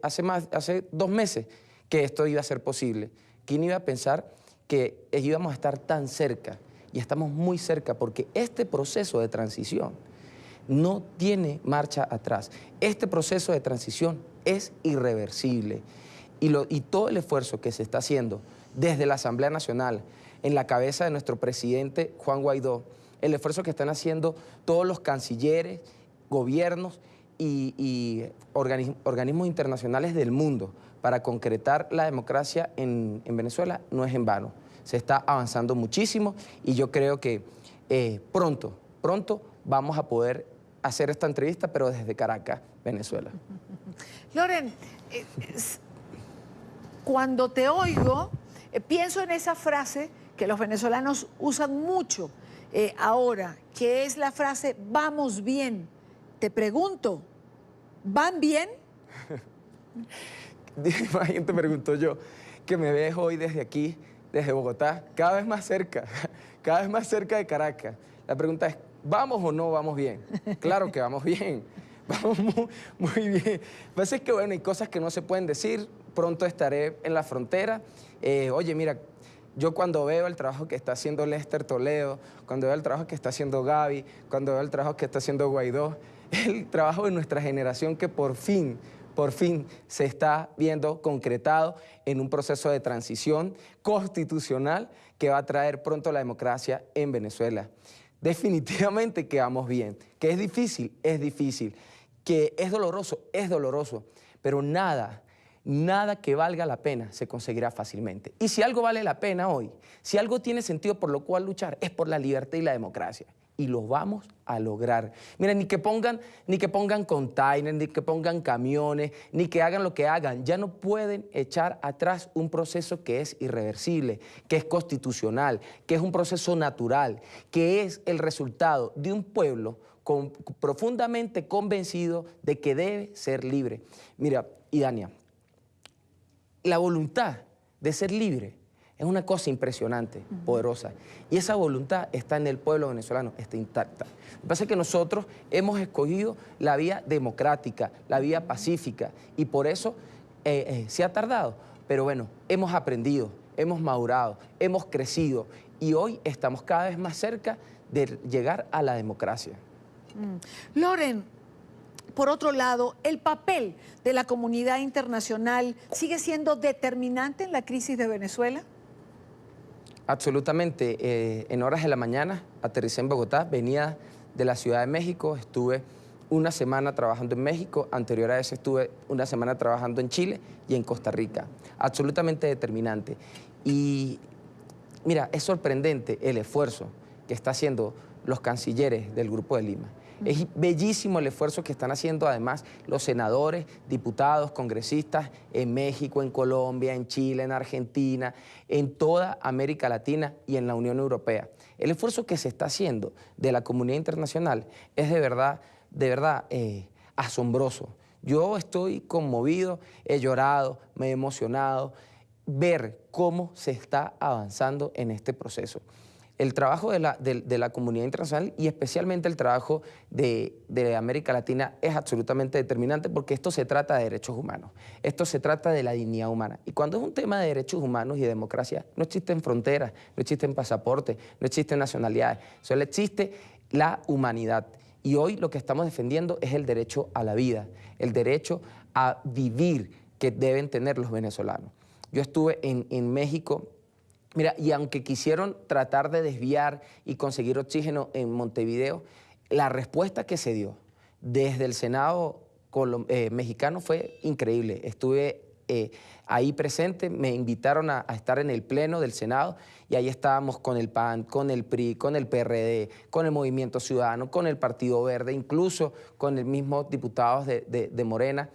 2 meses que esto iba a ser posible? ¿Quién iba a pensar que íbamos a estar tan cerca? Y estamos muy cerca porque este proceso de transición no tiene marcha atrás. Este proceso de transición es irreversible. Y todo el esfuerzo que se está haciendo desde la Asamblea Nacional, en la cabeza de nuestro presidente Juan Guaidó, el esfuerzo que están haciendo todos los cancilleres, gobiernos y organismos internacionales del mundo para concretar la democracia en Venezuela no es en vano. Se está avanzando muchísimo y yo creo que pronto vamos a poder hacer esta entrevista, pero desde Caracas, Venezuela. Loren, cuando te oigo, pienso en esa frase que los venezolanos usan mucho ahora, que es la frase «vamos bien». Te pregunto, ¿van bien? Te pregunto yo, que me ves hoy desde aquí, desde Bogotá, cada vez más cerca de Caracas. La pregunta es, ¿vamos o no vamos bien? Claro que vamos bien, vamos muy bien. Lo que pasa es que, bueno, hay cosas que no se pueden decir. Pronto estaré en la frontera. Oye, mira, yo cuando veo el trabajo que está haciendo Lester Toledo, cuando veo el trabajo que está haciendo Gaby, cuando veo el trabajo que está haciendo Guaidó, el trabajo de nuestra generación que por fin se está viendo concretado en un proceso de transición constitucional que va a traer pronto la democracia en Venezuela. Definitivamente que vamos bien. Que es difícil, que es doloroso, pero nada que valga la pena se conseguirá fácilmente. Y si algo vale la pena hoy, si algo tiene sentido por lo cual luchar, es por la libertad y la democracia. Y lo vamos a lograr. Mira, ni que pongan containers, ni que pongan camiones, ni que hagan lo que hagan. Ya no pueden echar atrás un proceso que es irreversible, que es constitucional, que es un proceso natural, que es el resultado de un pueblo profundamente convencido de que debe ser libre. Mira, Idania, la voluntad de ser libre es una cosa impresionante, poderosa. Y esa voluntad está en el pueblo venezolano, está intacta. Lo que pasa es que nosotros hemos escogido la vía democrática, la vía pacífica, y por eso se ha tardado. Pero bueno, hemos aprendido, hemos madurado, hemos crecido, y hoy estamos cada vez más cerca de llegar a la democracia. Loren, por otro lado, ¿el papel de la comunidad internacional sigue siendo determinante en la crisis de Venezuela? Absolutamente. En horas de la mañana aterricé en Bogotá, venía de la Ciudad de México, estuve una semana trabajando en México, anterior a eso estuve una semana trabajando en Chile y en Costa Rica. Absolutamente determinante. Y mira, es sorprendente el esfuerzo que están haciendo los cancilleres del Grupo de Lima. Es bellísimo el esfuerzo que están haciendo además los senadores, diputados, congresistas en México, en Colombia, en Chile, en Argentina, en toda América Latina y en la Unión Europea. El esfuerzo que se está haciendo de la comunidad internacional es de verdad asombroso. Yo estoy conmovido, he llorado, me he emocionado ver cómo se está avanzando en este proceso. El trabajo de la comunidad internacional y especialmente el trabajo de América Latina es absolutamente determinante porque esto se trata de derechos humanos, esto se trata de la dignidad humana. Y cuando es un tema de derechos humanos y de democracia, no existen fronteras, no existen pasaportes, no existen nacionalidades, solo existe la humanidad. Y hoy lo que estamos defendiendo es el derecho a la vida, el derecho a vivir que deben tener los venezolanos. Yo estuve en México. Mira, y aunque quisieron tratar de desviar y conseguir oxígeno en Montevideo, la respuesta que se dio desde el Senado mexicano fue increíble. Estuve ahí presente, me invitaron a estar en el pleno del Senado y ahí estábamos con el PAN, con el PRI, con el PRD, con el Movimiento Ciudadano, con el Partido Verde, incluso con el mismo diputados de Morena.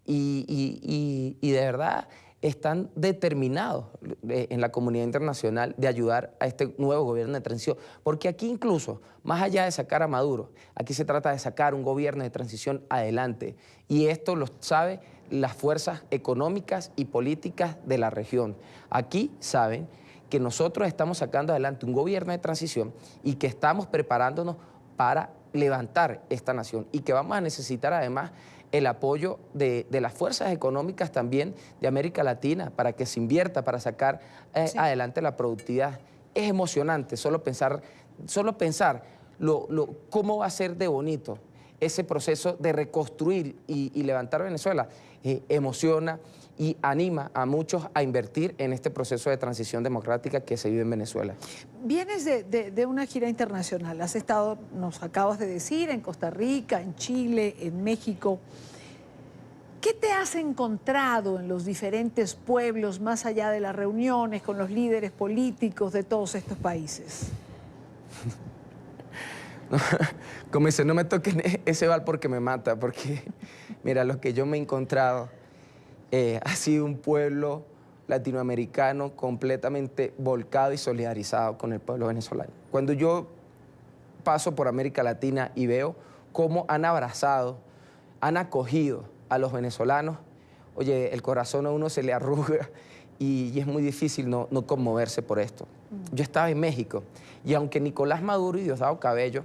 Y de verdad están determinados en la comunidad internacional de ayudar a este nuevo gobierno de transición. Porque aquí incluso, más allá de sacar a Maduro, aquí se trata de sacar un gobierno de transición adelante. Y esto lo saben las fuerzas económicas y políticas de la región. Aquí saben que nosotros estamos sacando adelante un gobierno de transición y que estamos preparándonos para levantar esta nación y que vamos a necesitar además el apoyo de las fuerzas económicas también de América Latina para que se invierta, para sacar adelante la productividad. Es emocionante solo pensar cómo va a ser de bonito ese proceso de reconstruir y levantar Venezuela. Emociona y anima a muchos a invertir en este proceso de transición democrática que se vive en Venezuela. Vienes de una gira internacional, has estado, nos acabas de decir, en Costa Rica, en Chile, en México. ¿Qué te has encontrado en los diferentes pueblos, más allá de las reuniones con los líderes políticos de todos estos países? Como dice, no me toquen ese bal porque me mata, porque mira, lo que yo me he encontrado ha sido un pueblo latinoamericano completamente volcado y solidarizado con el pueblo venezolano. Cuando yo paso por América Latina y veo cómo han abrazado, han acogido a los venezolanos, oye, el corazón a uno se le arruga y es muy difícil no conmoverse por esto. Yo estaba en México y aunque Nicolás Maduro y Diosdado Cabello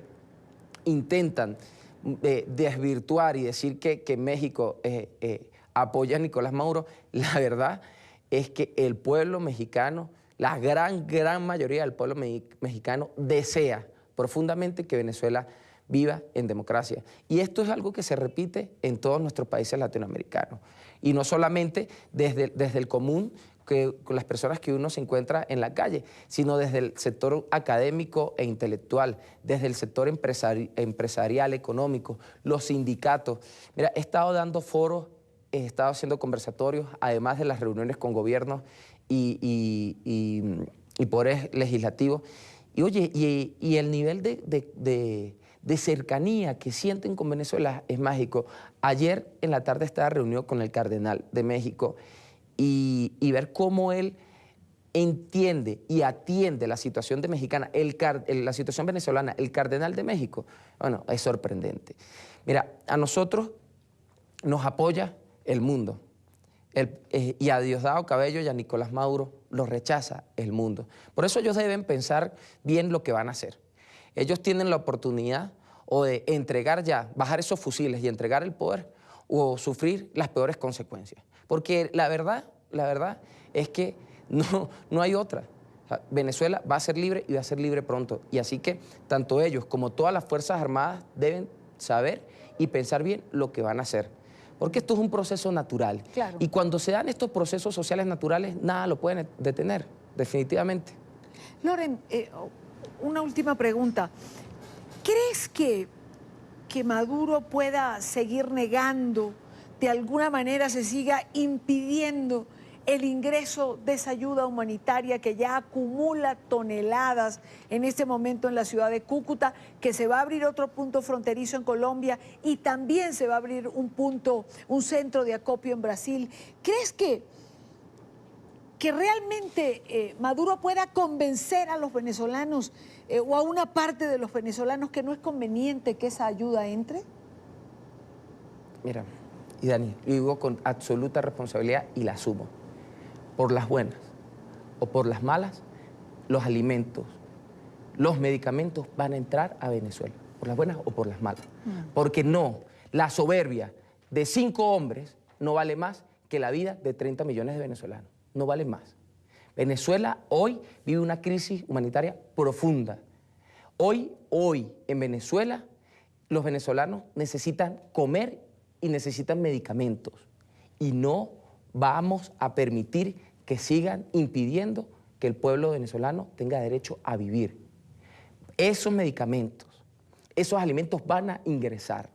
intentan desvirtuar y decir que México apoya a Nicolás Maduro, la verdad es que el pueblo mexicano, la gran mayoría del pueblo mexicano desea profundamente que Venezuela viva en democracia. Y esto es algo que se repite en todos nuestros países latinoamericanos. Y no solamente desde el común, con las personas que uno se encuentra en la calle, sino desde el sector académico e intelectual, desde el sector empresarial, económico, los sindicatos. Mira, he estado dando foros, he estado haciendo conversatorios, además de las reuniones con gobiernos y poderes legislativos. Y oye, y el nivel de cercanía que sienten con Venezuela es mágico. Ayer en la tarde estaba reunido con el cardenal de México y ver cómo él entiende y atiende la situación mexicana, la situación venezolana, el cardenal de México, bueno, es sorprendente. Mira, a nosotros nos apoya el mundo y a Diosdado Cabello y a Nicolás Maduro los rechaza el mundo. Por eso ellos deben pensar bien lo que van a hacer. Ellos tienen la oportunidad o de entregar ya, bajar esos fusiles y entregar el poder o sufrir las peores consecuencias. Porque la verdad es que no hay otra. O sea, Venezuela va a ser libre y va a ser libre pronto. Y así que tanto ellos como todas las Fuerzas Armadas deben saber y pensar bien lo que van a hacer. Porque esto es un proceso natural. Claro. Y cuando se dan estos procesos sociales naturales, nada lo pueden detener, definitivamente. Loren, una última pregunta. ¿Crees que Maduro pueda seguir negando, de alguna manera se siga impidiendo el ingreso de esa ayuda humanitaria que ya acumula toneladas en este momento en la ciudad de Cúcuta, que se va a abrir otro punto fronterizo en Colombia y también se va a abrir un centro de acopio en Brasil? ¿Crees que realmente Maduro pueda convencer a los venezolanos o a una parte de los venezolanos que no es conveniente que esa ayuda entre? Mira, y Dani, lo digo con absoluta responsabilidad y la asumo. Por las buenas o por las malas, los alimentos, los medicamentos van a entrar a Venezuela, por las buenas o por las malas. Porque no, la soberbia de 5 hombres no vale más que la vida de 30 millones de venezolanos. No vale más. Venezuela hoy vive una crisis humanitaria profunda. Hoy en Venezuela, los venezolanos necesitan comer y necesitan medicamentos. Y no vamos a permitir que sigan impidiendo que el pueblo venezolano tenga derecho a vivir. Esos medicamentos, esos alimentos van a ingresar.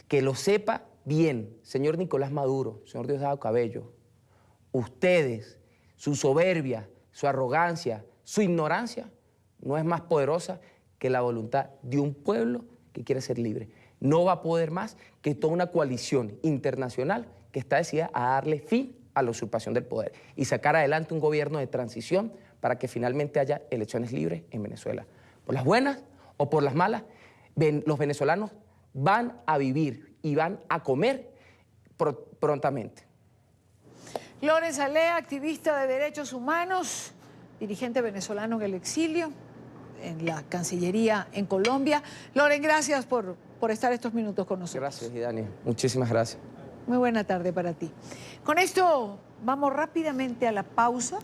Que lo sepa bien, señor Nicolás Maduro, señor Diosdado Cabello, ustedes, su soberbia, su arrogancia, su ignorancia, no es más poderosa que la voluntad de un pueblo que quiere ser libre. No va a poder más que toda una coalición internacional que está decidida a darle fin a la usurpación del poder y sacar adelante un gobierno de transición para que finalmente haya elecciones libres en Venezuela. Por las buenas o por las malas, los venezolanos van a vivir y van a comer prontamente. Loren Alea, activista de derechos humanos, dirigente venezolano en el exilio, en la Cancillería en Colombia. Loren, gracias por estar estos minutos con nosotros. Gracias, Idania. Muchísimas gracias. Muy buena tarde para ti. Con esto vamos rápidamente a la pausa,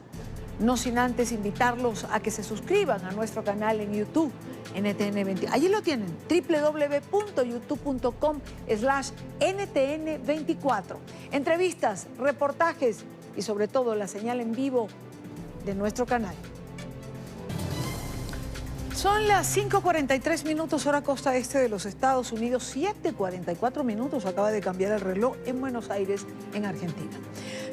no sin antes invitarlos a que se suscriban a nuestro canal en YouTube, NTN24. Allí lo tienen, www.youtube.com/NTN24. Entrevistas, reportajes y sobre todo la señal en vivo de nuestro canal. Son las 5:43 minutos hora costa este de los Estados Unidos, 7:44 minutos, acaba de cambiar el reloj en Buenos Aires, en Argentina.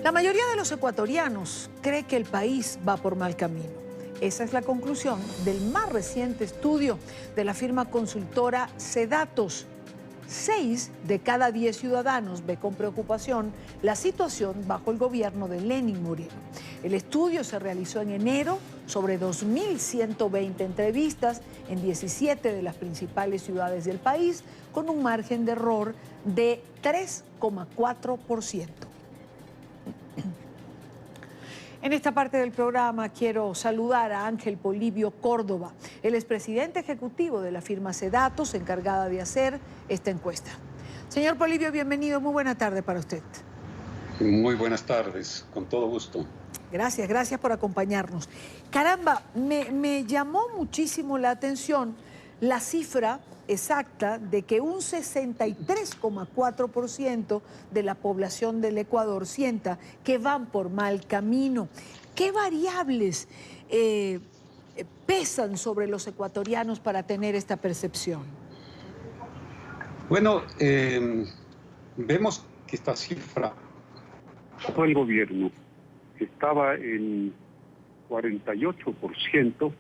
La mayoría de los ecuatorianos cree que el país va por mal camino. Esa es la conclusión del más reciente estudio de la firma consultora Sedatos. 6 de cada 10 ciudadanos ve con preocupación la situación bajo el gobierno de Lenín Moreno. El estudio se realizó en enero sobre 2.120 entrevistas en 17 de las principales ciudades del país, con un margen de error de 3,4%. En esta parte del programa quiero saludar a Ángel Polibio Córdoba. Él es presidente ejecutivo de la firma Sedatos, encargada de hacer esta encuesta. Señor Polibio, bienvenido. Muy buena tarde para usted. Muy buenas tardes, con todo gusto. Gracias, gracias por acompañarnos. Caramba, me llamó muchísimo la atención la cifra exacta de que un 63,4% de la población del Ecuador sienta que van por mal camino. ¿Qué variables pesan sobre los ecuatorianos para tener esta percepción? Bueno, vemos que esta cifra bajo el gobierno estaba en 48%,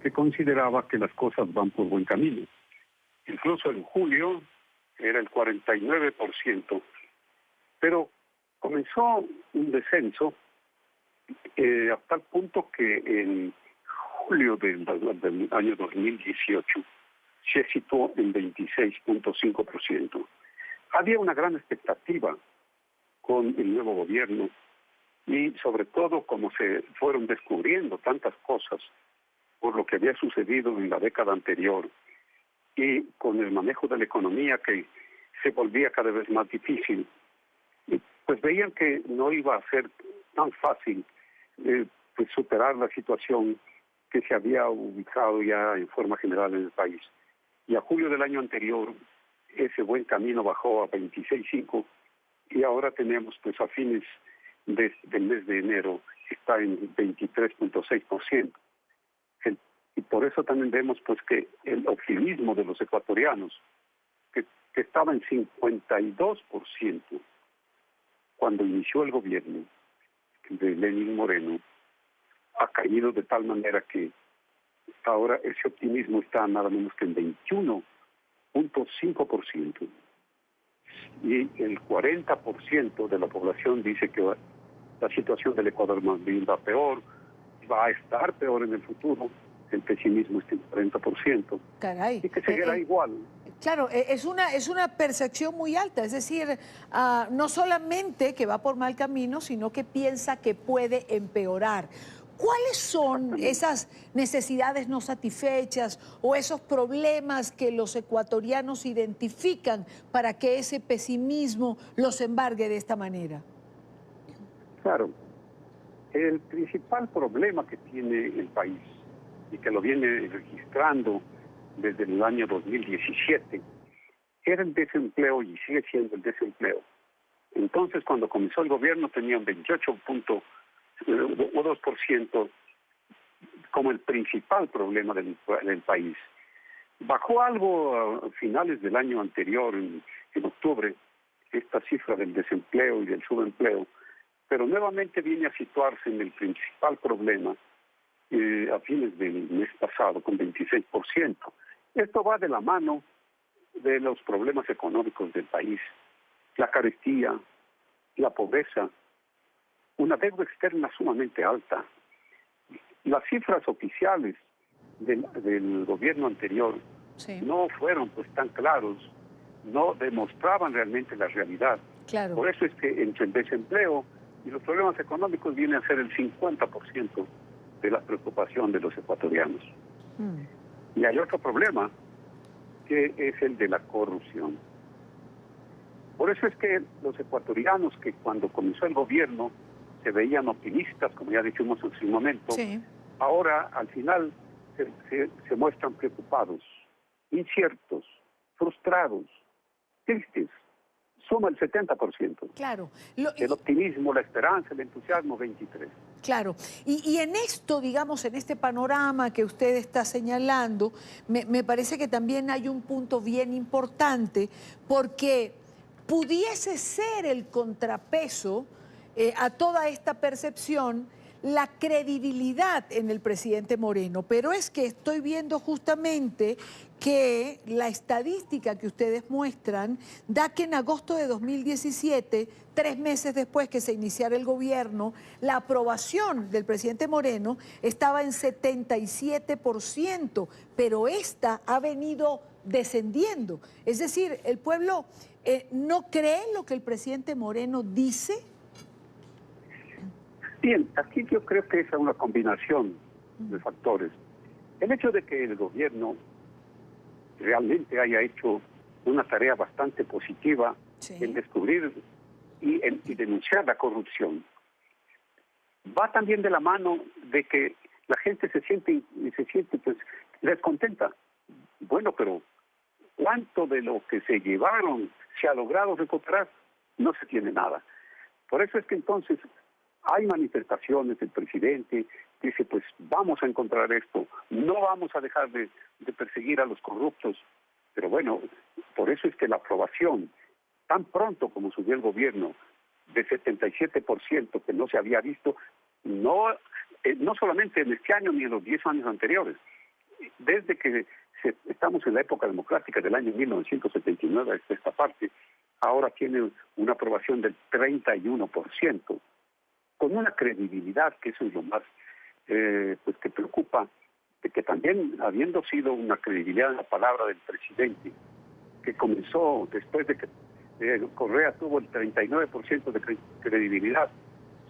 que consideraba que las cosas van por buen camino. Incluso en julio era el 49%, pero comenzó un descenso hasta el punto que en julio del año 2018 se situó en 26,5%. Había una gran expectativa con el nuevo gobierno y sobre todo como se fueron descubriendo tantas cosas por lo que había sucedido en la década anterior y con el manejo de la economía que se volvía cada vez más difícil, pues veían que no iba a ser tan fácil pues superar la situación que se había ubicado ya en forma general en el país. Y a julio del año anterior ese buen camino bajó a 26,5% y ahora tenemos pues a fines del mes de enero está en 23,6%. Y por eso también vemos pues que el optimismo de los ecuatorianos, que estaba en 52% cuando inició el gobierno de Lenín Moreno, ha caído de tal manera que ahora ese optimismo está nada menos que en 21,5%. Y el 40% de la población dice que la situación del Ecuador más bien va peor, va a estar peor en el futuro. El pesimismo está en 40%. Caray. Y que seguirá igual. Claro, es una percepción muy alta, es decir, no solamente que va por mal camino, sino que piensa que puede empeorar. ¿Cuáles son esas necesidades no satisfechas o esos problemas que los ecuatorianos identifican para que ese pesimismo los embargue de esta manera? Claro, el principal problema que tiene el país y que lo viene registrando desde el año 2017 era el desempleo y sigue siendo el desempleo. Entonces, cuando comenzó el gobierno tenía un 28,2% como el principal problema del país. Bajó algo a finales del año anterior, en octubre, esta cifra del desempleo y del subempleo, pero nuevamente viene a situarse en el principal problema a fines del mes pasado, con 26%. Esto va de la mano de los problemas económicos del país, la carestía, la pobreza, una deuda externa sumamente alta. Las cifras oficiales del gobierno anterior no fueron pues tan claros, no demostraban realmente la realidad. Claro. Por eso es que entre el desempleo y los problemas económicos viene a ser el 50% de la preocupación de los ecuatorianos. Y hay otro problema, que es el de la corrupción. Por eso es que los ecuatorianos, que cuando comenzó el gobierno se veían optimistas, como ya dijimos en su momento, ahora al final se muestran preocupados, inciertos, frustrados, tristes. Suma el 70%. Claro. El optimismo, la esperanza, el entusiasmo, 23%. Claro. Y en esto, digamos, en este panorama que usted está señalando, me parece que también hay un punto bien importante, porque pudiese ser el contrapeso a toda esta percepción la credibilidad en el presidente Moreno, pero es que estoy viendo justamente que la estadística que ustedes muestran da que en agosto de 2017, 3 meses después que se iniciara el gobierno, la aprobación del presidente Moreno estaba en 77%, pero esta ha venido descendiendo. Es decir, el pueblo no cree lo que el presidente Moreno dice. Bien, aquí yo creo que es una combinación de factores. El hecho de que el gobierno realmente haya hecho una tarea bastante positiva en descubrir y denunciar la corrupción, va también de la mano de que la gente se siente pues descontenta. Bueno, pero ¿cuánto de lo que se llevaron se ha logrado recuperar? No se tiene nada. Por eso es que entonces hay manifestaciones del presidente que dice, pues vamos a encontrar esto, no vamos a dejar de perseguir a los corruptos. Pero bueno, por eso es que la aprobación, tan pronto como subió el gobierno, de 77% que no se había visto, no solamente en este año ni en los 10 años anteriores, desde que estamos en la época democrática del año 1979 hasta esta parte, ahora tiene una aprobación del 31%. Con una credibilidad, que eso es lo más pues que preocupa, de que también habiendo sido una credibilidad en la palabra del presidente, que comenzó después de que Correa tuvo el 39% de credibilidad,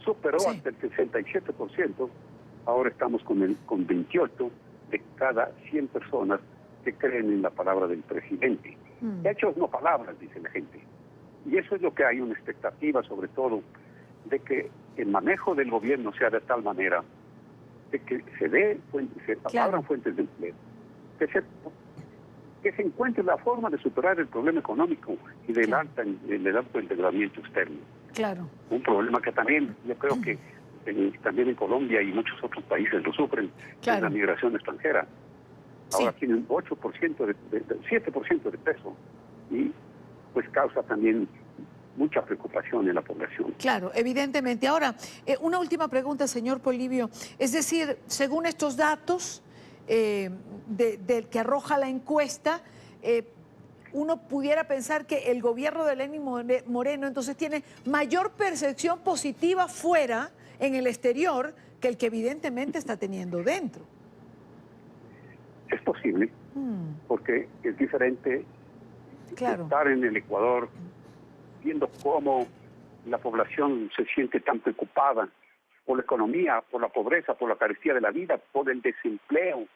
superó hasta el 67%, ahora estamos con 28 de cada 100 personas que creen en la palabra del presidente. Hechos no palabras, dice la gente. Y eso es lo que hay una expectativa, sobre todo, de que el manejo del gobierno sea de tal manera de que se abran fuentes de empleo, que se encuentre la forma de superar el problema económico y del alto endeudamiento externo. Claro. Un problema que también, yo creo que también en Colombia y muchos otros países lo sufren, es la migración extranjera. Ahora tienen 8%, 7% de peso y pues causa también mucha preocupación en la población. Claro, evidentemente. Ahora, una última pregunta, señor Polibio. Es decir, según estos datos del que arroja la encuesta, uno pudiera pensar que el gobierno de Lenín Moreno entonces tiene mayor percepción positiva fuera, en el exterior, que el que evidentemente está teniendo dentro. Es posible, porque es diferente estar en el Ecuador viendo cómo la población se siente tan preocupada por la economía, por la pobreza, por la carestía de la vida, por el desempleo.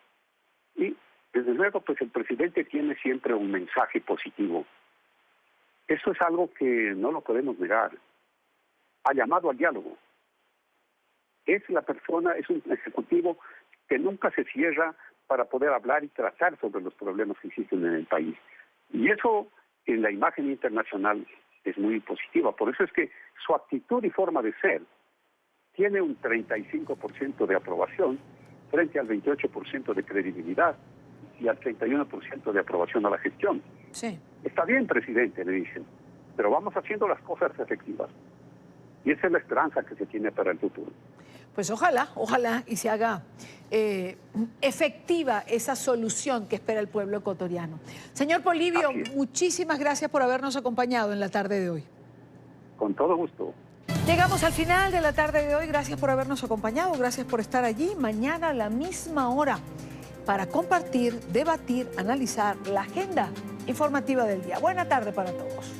Y desde luego, pues el presidente tiene siempre un mensaje positivo. Eso es algo que no lo podemos negar. Ha llamado al diálogo. Es un ejecutivo que nunca se cierra para poder hablar y tratar sobre los problemas que existen en el país. Y eso en la imagen internacional es muy positiva. Por eso es que su actitud y forma de ser tiene un 35% de aprobación frente al 28% de credibilidad y al 31% de aprobación a la gestión. Sí. Está bien, presidente, le dicen, pero vamos haciendo las cosas efectivas. Y esa es la esperanza que se tiene para el futuro. Pues ojalá y se haga efectiva esa solución que espera el pueblo ecuatoriano. Señor Polibio, muchísimas gracias por habernos acompañado en la tarde de hoy. Con todo gusto. Llegamos al final de la tarde de hoy. Gracias por habernos acompañado, gracias por estar allí. Mañana a la misma hora para compartir, debatir, analizar la agenda informativa del día. Buena tarde para todos.